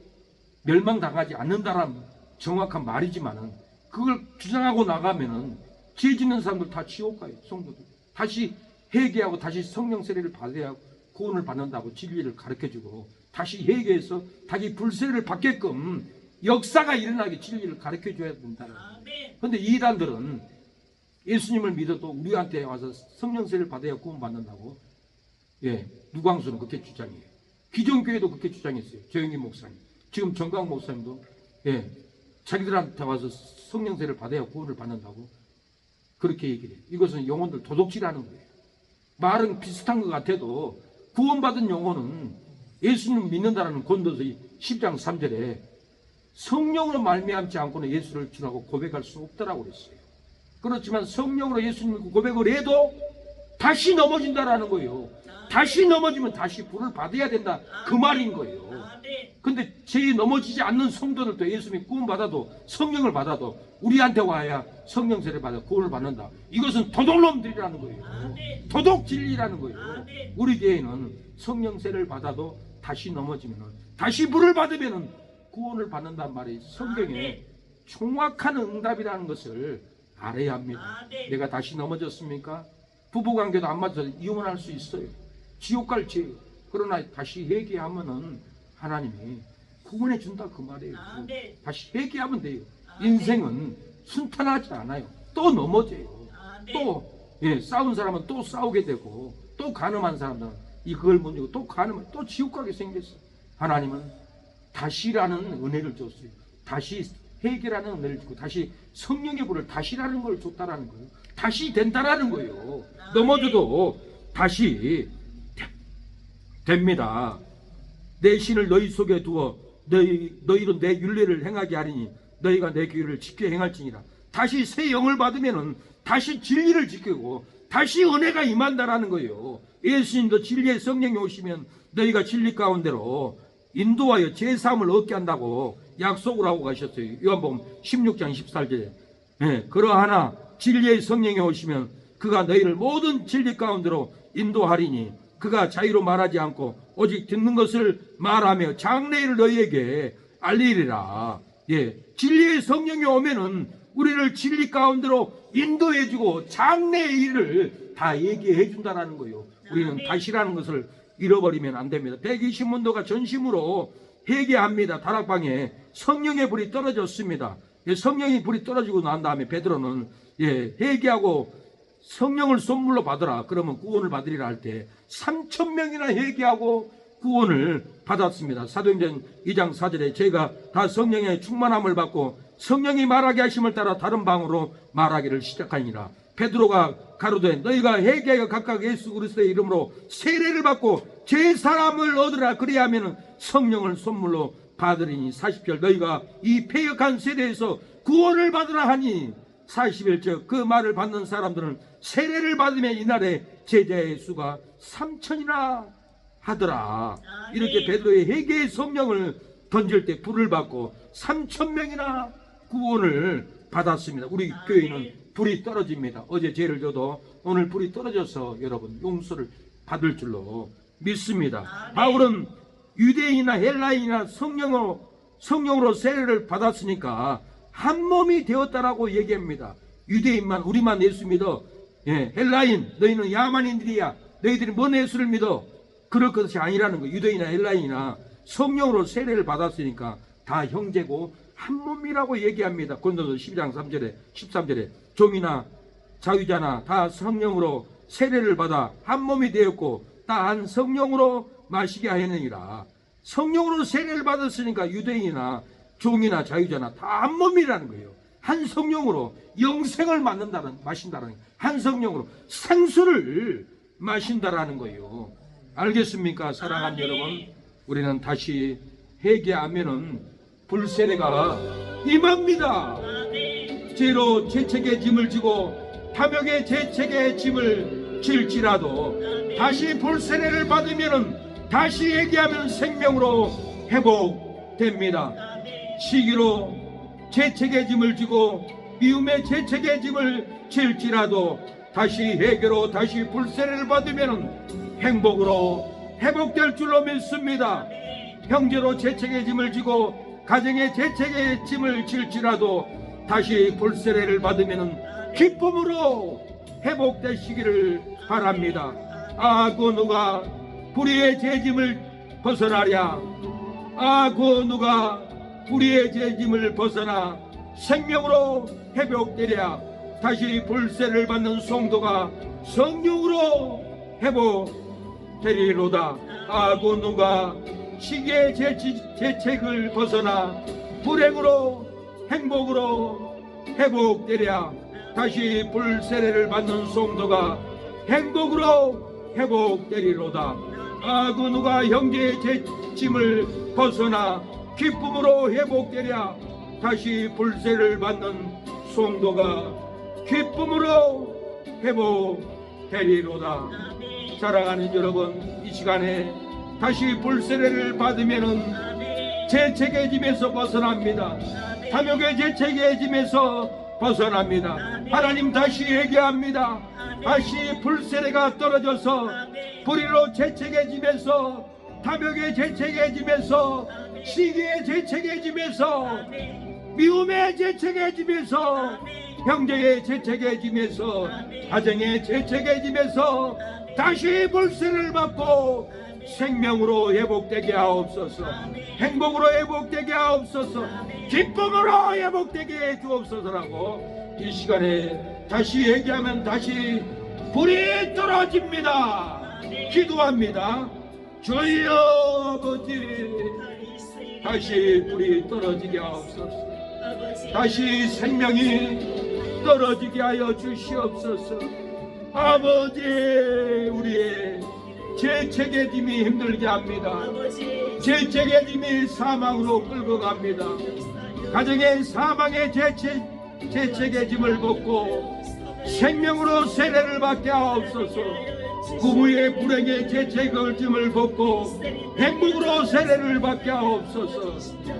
멸망당하지 않는다란 정확한 말이지만은 그걸 주장하고 나가면은 죄 짓는 사람들 다 지옥 가요. 성도들. 다시 회개하고 다시 성령 세례를 받아야 구원을 받는다고 진리를 가르쳐주고 다시 회개해서 자기 불세례를 받게끔 역사가 일어나게 진리를 가르쳐줘야 된다는 거예요. 그런데 이 이단들은 예수님을 믿어도 우리한테 와서 성령 세례를 받아야 구원받는다고 누광수는 그렇게 주장해요. 기존 교회도 그렇게 주장했어요. 조영기 목사님. 지금 정강 목사님도 자기들한테 와서 성령 세례를 받아야 구원을 받는다고 그렇게 얘기를 해요. 이것은 영혼들 도둑질하는 거예요. 말은 비슷한 것 같아도 구원받은 영혼은 예수님을 믿는다는 고린도서 10장 3절에 성령으로 말미암지 않고는 예수를 주라고 고백할 수 없다라고 그랬어요. 그렇지만 성령으로 예수님을 고백을 해도 다시 넘어진다라는 거예요. 다시 넘어지면 다시 불을 받아야 된다 그 말인 거예요. 근데 죄에 넘어지지 않는 성도들도 예수님이 구원받아도 성령을 받아도 우리한테 와야 성령 세례 받아 구원을 받는다. 이것은 도둑놈들이라는 거예요. 도둑 진리라는 거예요. 우리 교회는 성령 세례를 받아도 다시 넘어지면 다시 불을 받으면 구원을 받는단 말이 성경에 정확한 응답이라는 것을 알아야 합니다. 내가 다시 넘어졌습니까? 부부관계도 안 맞아서 이혼할 수 있어요. 지옥 갈 죄. 그러나 다시 회개하면은 하나님이 구원해 준다 그 말이에요. 다시 회개하면 돼요. 인생은 순탄하지 않아요. 또 넘어져요. 또 싸운 사람은 또 싸우게 되고 또 가늠한 사람들은 그걸 못 이기고 또 가늠한 또 지옥 가게 생겼어요. 하나님은 다시라는 은혜를 줬어요. 다시 회개라는 은혜를 주고 다시 성령의 불을 다시라는 걸 줬다라는 거예요. 다시 된다라는 거예요. 넘어져도 다시 됩니다. 내 신을 너희 속에 두어 너희로 내 율례를 행하게 하리니 너희가 내 규례를 지켜 행할지니라. 다시 새 영을 받으면은 다시 진리를 지키고 다시 은혜가 임한다라는 거예요. 예수님도 진리의 성령이 오시면 너희가 진리 가운데로 인도하여 제사함을 얻게 한다고 약속을 하고 가셨어요. 요한복음 16장 14절에 그러하나 진리의 성령이 오시면 그가 너희를 모든 진리 가운데로 인도하리니 그가 자유로 말하지 않고 오직 듣는 것을 말하며 장래일을 너희에게 알리리라. 진리의 성령이 오면은 우리를 진리 가운데로 인도해주고 장래의 일을 다 얘기해 준다라는 거예요. 우리는 다시라는 것을 잃어버리면 안 됩니다. 120문도가 전심으로 회개합니다. 다락방에 성령의 불이 떨어졌습니다. 성령의 불이 떨어지고 난 다음에 베드로는 회개하고 성령을 선물로 받으라. 그러면 구원을 받으리라 할 때 3,000명이나 회개하고 구원을 받았습니다. 사도행전 2장 4절에 저희가 다 성령의 충만함을 받고 성령이 말하게 하심을 따라 다른 방으로 말하기를 시작하니라. 베드로가 가로되 너희가 회개하여 각각 예수 그리스도의 이름으로 세례를 받고 제사함을 얻으라. 그리하면 성령을 선물로 받으리니 40절 너희가 이 패역한 세대에서 구원을 받으라 하니 41절 그 말을 받는 사람들은 세례를 받으면 이날에 제자의 수가 3,000이나 하더라. 이렇게 베드로의 회개의 성령을 던질 때 불을 받고 3,000명이나 구원을 받았습니다. 우리 교회는 불이 떨어집니다. 어제 죄를 져도 오늘 불이 떨어져서 여러분 용서를 받을 줄로 믿습니다. 바울은 유대인이나 헬라인이나 성령으로 세례를 받았으니까 한 몸이 되었다라고 얘기합니다. 유대인만 우리만 예수 믿어. 헬라인 너희는 야만인들이야. 너희들이 뭔 예수를 믿어. 그럴 것이 아니라는 거예요. 유대인이나 헬라인이나 성령으로 세례를 받았으니까 다 형제고 한 몸이라고 얘기합니다. 고린도서 12장 3절에 13절에 종이나 자유자나 다 성령으로 세례를 받아 한 몸이 되었고 다 한 성령으로 마시게 하였느니라. 성령으로 세례를 받았으니까 유대인이나 종이나 자유자나 다 한 몸이라는 거예요. 한 성령으로 영생을 마신다라는 한 성령으로 생수를 마신다라는 거예요. 알겠습니까? 사랑하는 여러분, 우리는 다시 회개하면은 불세례가 임합니다. 죄로 죄책의 짐을 지고 탐욕의 죄책의 짐을 질지라도 다시 불세례를 받으면은 다시 회개하면 생명으로 회복됩니다. 시기로 재책의 짐을 지고 미움의 재책의 짐을 질지라도 다시 회개로 다시 불세례를 받으면 행복으로 회복될 줄로 믿습니다. 형제로 재책의 짐을 지고 가정의 재책의 짐을 질지라도 다시 불세례를 받으면 기쁨으로 회복되시기를 바랍니다. 그 누가 불의의 죄짐을 벗어나랴. 그 누가 불의의 죄짐을 벗어나 생명으로 회복되랴. 다시 불세를 받는 성도가 성령으로 회복되리로다. 그 누가 시기의 재책을 벗어나 불행으로 행복으로 회복되랴. 다시 불세례를 받는 성도가 행복으로 회복되리로다. 그 누가 형제의 죄짐을 벗어나 기쁨으로 회복되랴. 다시 불세를 받는 성도가 기쁨으로 회복되리로다. 사랑하는 여러분, 이 시간에 다시 불세례를 받으면은 재책의 짐에서 벗어납니다. 탐욕의 재책의 짐에서 벗어납니다. 하나님 다시 얘기합니다. 다시 불세례가 떨어져서 불의로 재책의 짐에서, 탐욕의 재책의 짐에서, 시기의 재책의 짐에서, 미움의 재책의 짐에서, 형제의 재책의 짐에서, 가정의 재책의 짐에서 다시 불세를 받고 생명으로 회복되게 하옵소서. 행복으로 회복되게 하옵소서. 기쁨으로 회복되게 해 주옵소서라고 이 시간에 다시 얘기하면 다시 불이 떨어집니다. 기도합니다. 주여 아버지, 다시 불이 떨어지게 하옵소서. 다시 생명이 떨어지게 하여 주시옵소서. 아버지, 우리의 재책의 짐이 힘들게 합니다. 재책의 짐이 사망으로 끌고 갑니다. 가정의 사망의 재책의 짐을 벗고 생명으로 세례를 받게 하옵소서. 부부의 불행의 재책의 짐을 벗고 행복으로 세례를 받게 하옵소서.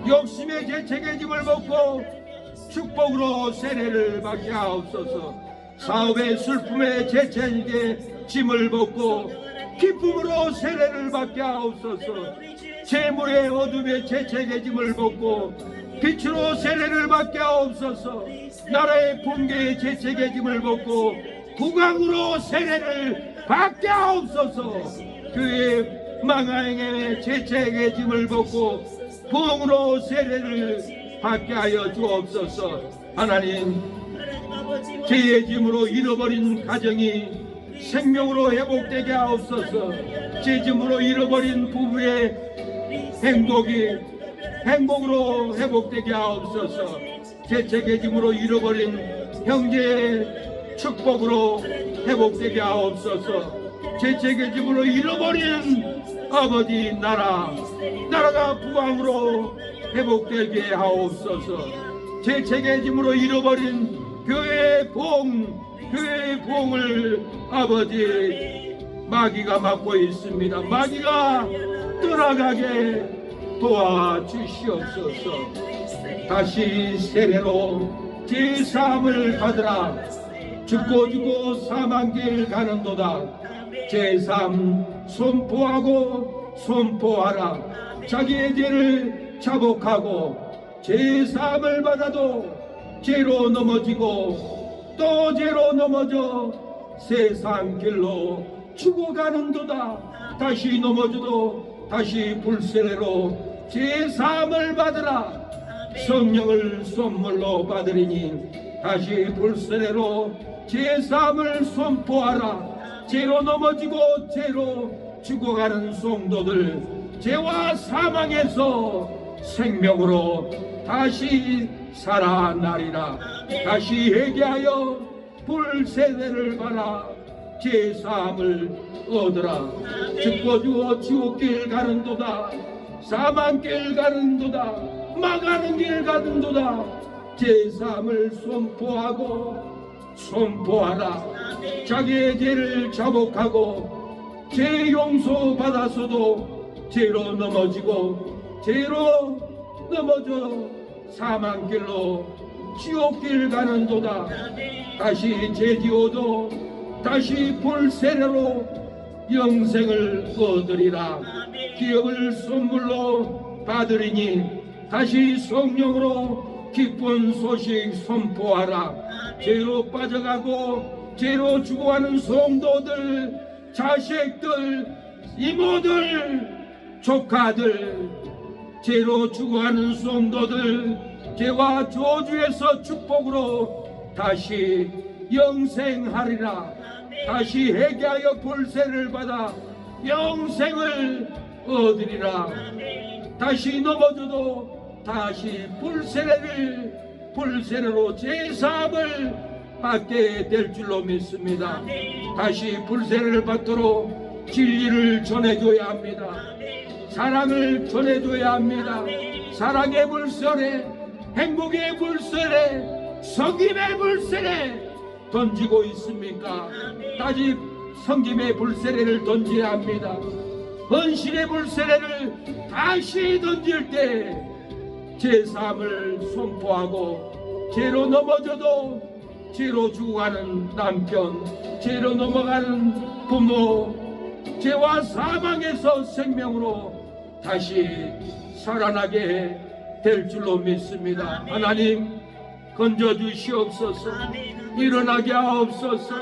욕심의 재책의 짐을 벗고 축복으로 세례를 받게 하옵소서. 사업의 슬픔의 재책의 짐을 벗고 기쁨으로 세례를 받게 하옵소서. 재물의 어둠의 재책의 짐을 벗고 빛으로 세례를 받게 하옵소서. 나라의 붕괴의 재책의 짐을 벗고 국왕으로 세례를 받게 하옵소서. 그의 망하행의 재책의 짐을 벗고 부흥으로 세례를 받게 하여 주옵소서. 하나님, 죄의 짐으로 잃어버린 가정이 생명으로 회복되게 하옵소서. 죄짐으로 잃어버린 부부의 행복으로 회복되게 하옵소서. 재책의 짐으로 잃어버린 형제의 축복으로 회복되게 하옵소서. 재책의 짐으로 잃어버린 아버지 나라가 부강으로 회복되게 하옵소서. 재책의 짐으로 잃어버린 교회의 봉을 아버지 마귀가 막고 있습니다. 마귀가 떠나가게 도와주시옵소서. 다시 세례로 제사함을 받으라. 죽고 사망길 가는도다. 제사함 선포하라. 자기의 죄를 자복하고 제사함을 받아도 죄로 넘어지고 또 죄로 넘어져 세상 길로 죽어가는도다. 다시 넘어져도 다시 불세례로 제사함을 받으라. 성령을 선물로 받으리니 다시 불세례로 제사함을 선포하라. 죄로 넘어지고 죄로 죽어가는 성도들, 죄와 사망에서 생명으로 다시 살아나리라. 다시 회개하여 불세례를 받아 제사함을 얻으라. 죽고 지옥길 가는도다. 사망길 가는도다. 망하는 길 가는도다. 제사함을 선포하라. 자기의 죄를 자복하고 죄 용서 받았어도 죄로 넘어지고 죄로 넘어져 사망길로 지옥길 가는도다. 다시 제디오도 다시 불세례로 영생을 얻으리라. 기업을 선물로 받으리니 다시 성령으로 기쁜 소식 선포하라. 죄로 빠져가고 죄로 죽어가는 성도들, 자식들, 이모들, 조카들, 죄로 죽어가는 성도들, 죄와 저주에서 축복으로 다시 영생하리라. 다시 회개하여 불세를 받아 영생을 얻으리라. 다시 넘어져도 다시 불세례로 제사함을 받게 될 줄로 믿습니다. 다시 불세례를 받도록 진리를 전해줘야 합니다. 사랑을 전해줘야 합니다. 사랑의 불세례, 행복의 불세례, 성김의 불세례 던지고 있습니까? 다시 성김의 불세례를 던져야 합니다. 헌신의 불세례를 다시 던질 때 제사함을 선포하고, 죄로 넘어져도 죄로 죽어가는 남편, 죄로 넘어가는 부모, 죄와 사망에서 생명으로 다시 살아나게 될 줄로 믿습니다. 하나님 건져주시옵소서. 일어나게 하옵소서.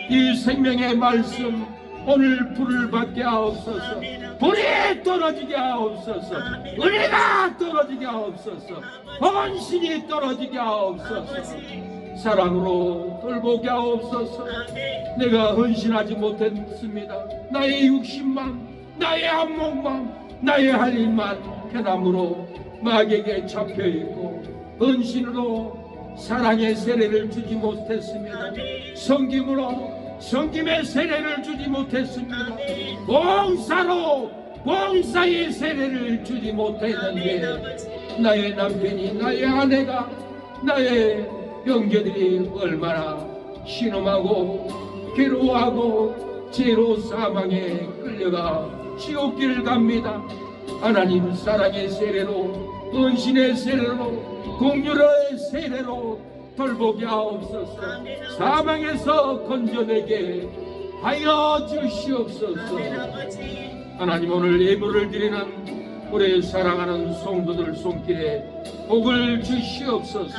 이 생명의 말씀 오늘 불을 받게 하옵소서. 불이 떨어지게 하옵소서. 은혜가 떨어지게 하옵소서. 헌신이 떨어지게 하옵소서. 사랑으로 돌보게 하옵소서. 내가 헌신하지 못했습니다. 나의 육신만, 나의 안목만, 나의 할 일만 편함으로 마귀에게 잡혀있고, 헌신으로 사랑의 세례를 주지 못했습니다. 성김의 세례를 주지 못했습니다. 봉사의 세례를 주지 못했는데, 나의 남편이, 나의 아내가, 나의 형제들이 얼마나 신음하고 괴로워하고 죄로 사망에 끌려가 지옥길을 갑니다. 하나님 사랑의 세례로, 헌신의 세례로, 공유의 세례로 돌보게 하옵소서. 사망에서 건져내게 하여 주시옵소서. 하나님 오늘 예물을 드리는 우리 사랑하는 성도들 손길에 복을 주시옵소서.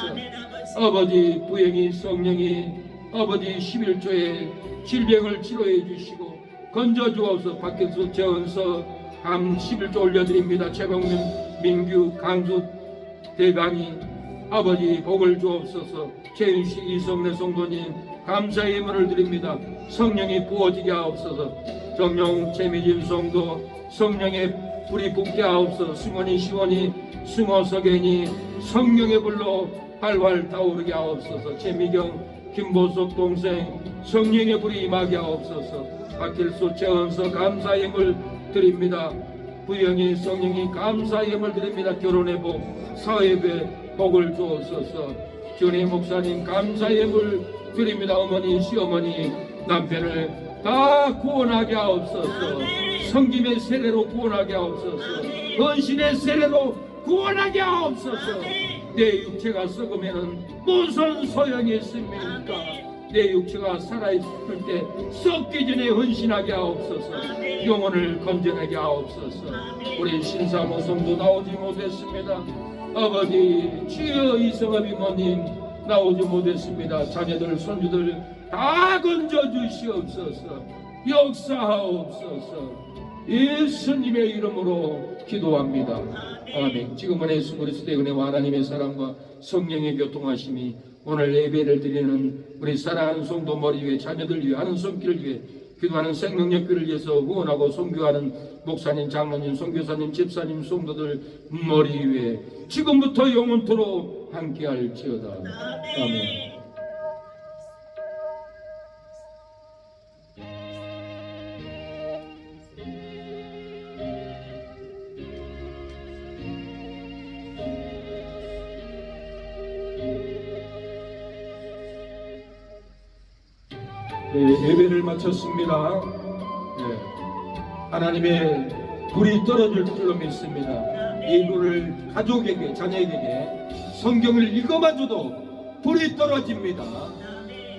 아버지 부행이 성령이 아버지 11조의 질병을 치료해 주시고 건져 주옵소서. 박현수 재원서 감 11조 올려드립니다. 최병민 민규 강주 대강이 아버지 복을 주옵소서. 최윤식 이성래 성도님 감사의 예물을 드립니다. 성령이 부어지게 하옵소서. 정용 최미진 성도 성령의 불이 붙게 하옵소서. 승원이 시원이 승호석연이 성령의 불로 활활 타오르게 하옵소서. 최미경 김보석 동생 성령의 불이 임하게 하옵소서. 박길수 최원서 감사의 예물 드립니다. 부영이 성령이 감사의 예물 드립니다. 결혼의 복 사회의 복을 주옵소서. 전희 목사님 감사의 예물 드립니다. 어머니 시어머니 남편을 다 구원하게 하옵소서. 성김의 세례로 구원하게 하옵소서. 헌신의 세례로 구원하게 하옵소서. 내 육체가 썩으면 무슨 소용이 있습니까? 내 육체가 살아있을 때 썩기 전에 헌신하게 하옵소서. 영혼을 건져내게 하옵소서. 우리 신사모 성도 나오지 못했습니다. 아버지 주여 이성업 이모님 나오지 못했습니다. 자녀들 손주들 다 건져주시옵소서. 역사하옵소서. 예수님의 이름으로 기도합니다. 아멘. 지금은 예수 그리스도의 은혜와 하나님의 사랑과 성령의 교통하심이 오늘 예배를 드리는 우리 사랑하는 성도 머리 위에 자녀들 위해 하는 손길을 위해 기도하는 생명력교를 위해서 후원하고 선교하는 목사님, 장로님, 선교사님, 집사님, 성도들 머리 위에 지금부터 영원토록 함께할지어다. 아멘. 네, 예배를 마쳤습니다. 네, 하나님의 불이 떨어질 줄로 믿습니다. 이 불을 가족에게, 자녀에게 성경을 읽어만 줘도 불이 떨어집니다.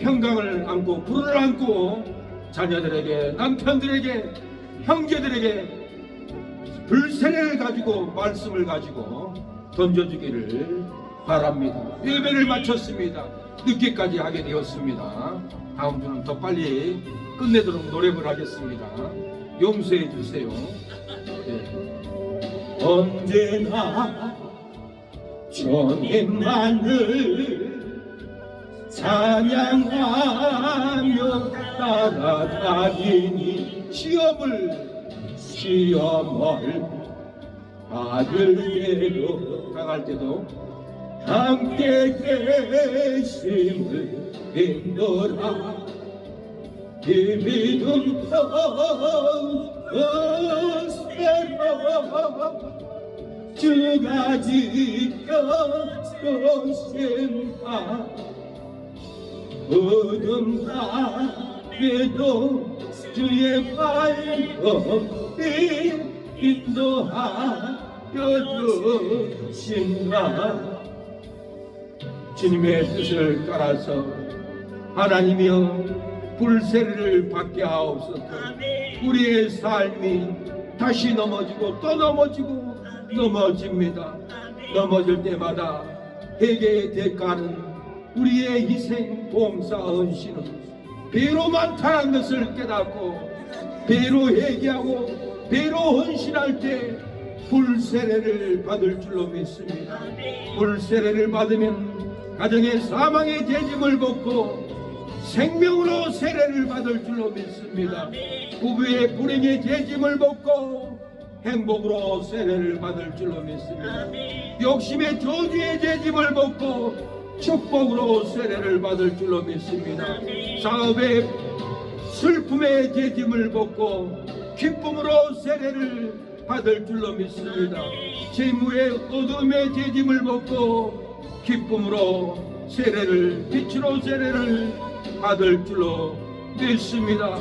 평강을 안고 불을 안고 자녀들에게, 남편들에게, 형제들에게 불세례를 가지고, 말씀을 가지고 던져주기를 바랍니다. 예배를 마쳤습니다. 늦게까지 하게 되었습니다. 다음 주는 더 빨리 끝내도록 노력을 하겠습니다. 용서해 주세요. 네. 언제나 주님만을 찬양하며 따라다니니 시험을 당할 때도 함께 계심을 믿노라. 이 믿음 더스레라. 주가 지켜주신다. 어둠 밤에도 주의 밝음이 인도하여 주신다. 주님의 뜻을 따라서 하나님이여 불세례를 받게 하옵소서. 우리의 삶이 다시 넘어지고 또 넘어지고 넘어집니다. 넘어질 때마다 회개의 대가는 우리의 희생, 봉사, 헌신은 배로 많다는 것을 깨닫고 배로 회개하고 배로 헌신할 때 불세례를 받을 줄로 믿습니다. 불세례를 받으면 가정의 사망의 죄짐을 벗고 생명으로 세례를 받을 줄로 믿습니다. 부부의 불행의 죄짐을 벗고 행복으로 세례를 받을 줄로 믿습니다. 욕심의 저주의 죄짐을 벗고 축복으로 세례를 받을 줄로 믿습니다. 사업의 슬픔의 죄짐을 벗고 기쁨으로 세례를 받을 줄로 믿습니다. 재물의 어둠의 죄짐을 벗고 기쁨으로 세례를, 빛으로 세례를 받을 줄로 믿습니다.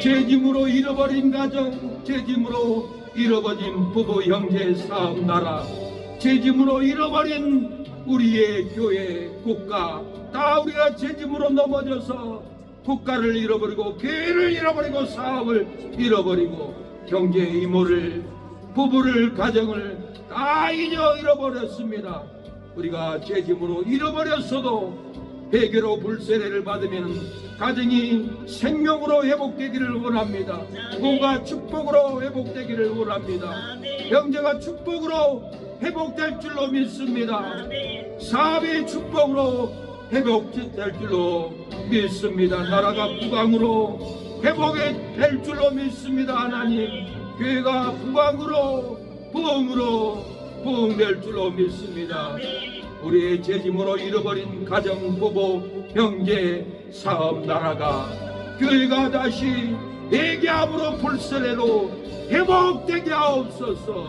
죄짐으로 잃어버린 가정, 죄짐으로 잃어버린 부부, 형제, 사업, 나라, 죄짐으로 잃어버린 우리의 교회, 국가, 다 우리가 죄짐으로 넘어져서 국가를 잃어버리고 교회를 잃어버리고 사업을 잃어버리고 형제, 이모를, 부부를, 가정을 다 잃어버렸습니다. 우리가 죄짐으로 잃어버렸어도 회개로 불세례를 받으면 가정이 생명으로 회복되기를 원합니다. 부부가 축복으로 회복되기를 원합니다. 형제가 축복으로 회복될 줄로 믿습니다. 사업의 축복으로 회복될 줄로 믿습니다. 나라가 부강으로 회복될 줄로 믿습니다. 하나님, 교회가 부강으로 부흥으로 부흥될 줄로 믿습니다. 우리의 죄짐으로 잃어버린 가정, 부부, 형제, 사업, 나라가 교회가 다시 회개함으로 불세례로 회복되게 하옵소서.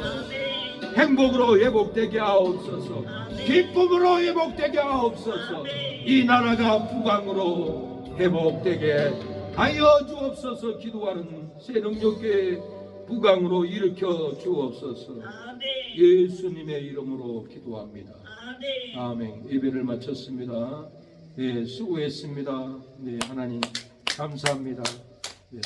행복으로 회복되게 하옵소서. 기쁨으로 회복되게 하옵소서. 이 나라가 부강으로 회복되게 하여 주옵소서. 기도하는 새능력교회 부강으로 일으켜 주옵소서. 예수님의 이름으로 기도합니다. 아멘. 예배를 마쳤습니다. 네, 수고했습니다. 네, 하나님 감사합니다. 네.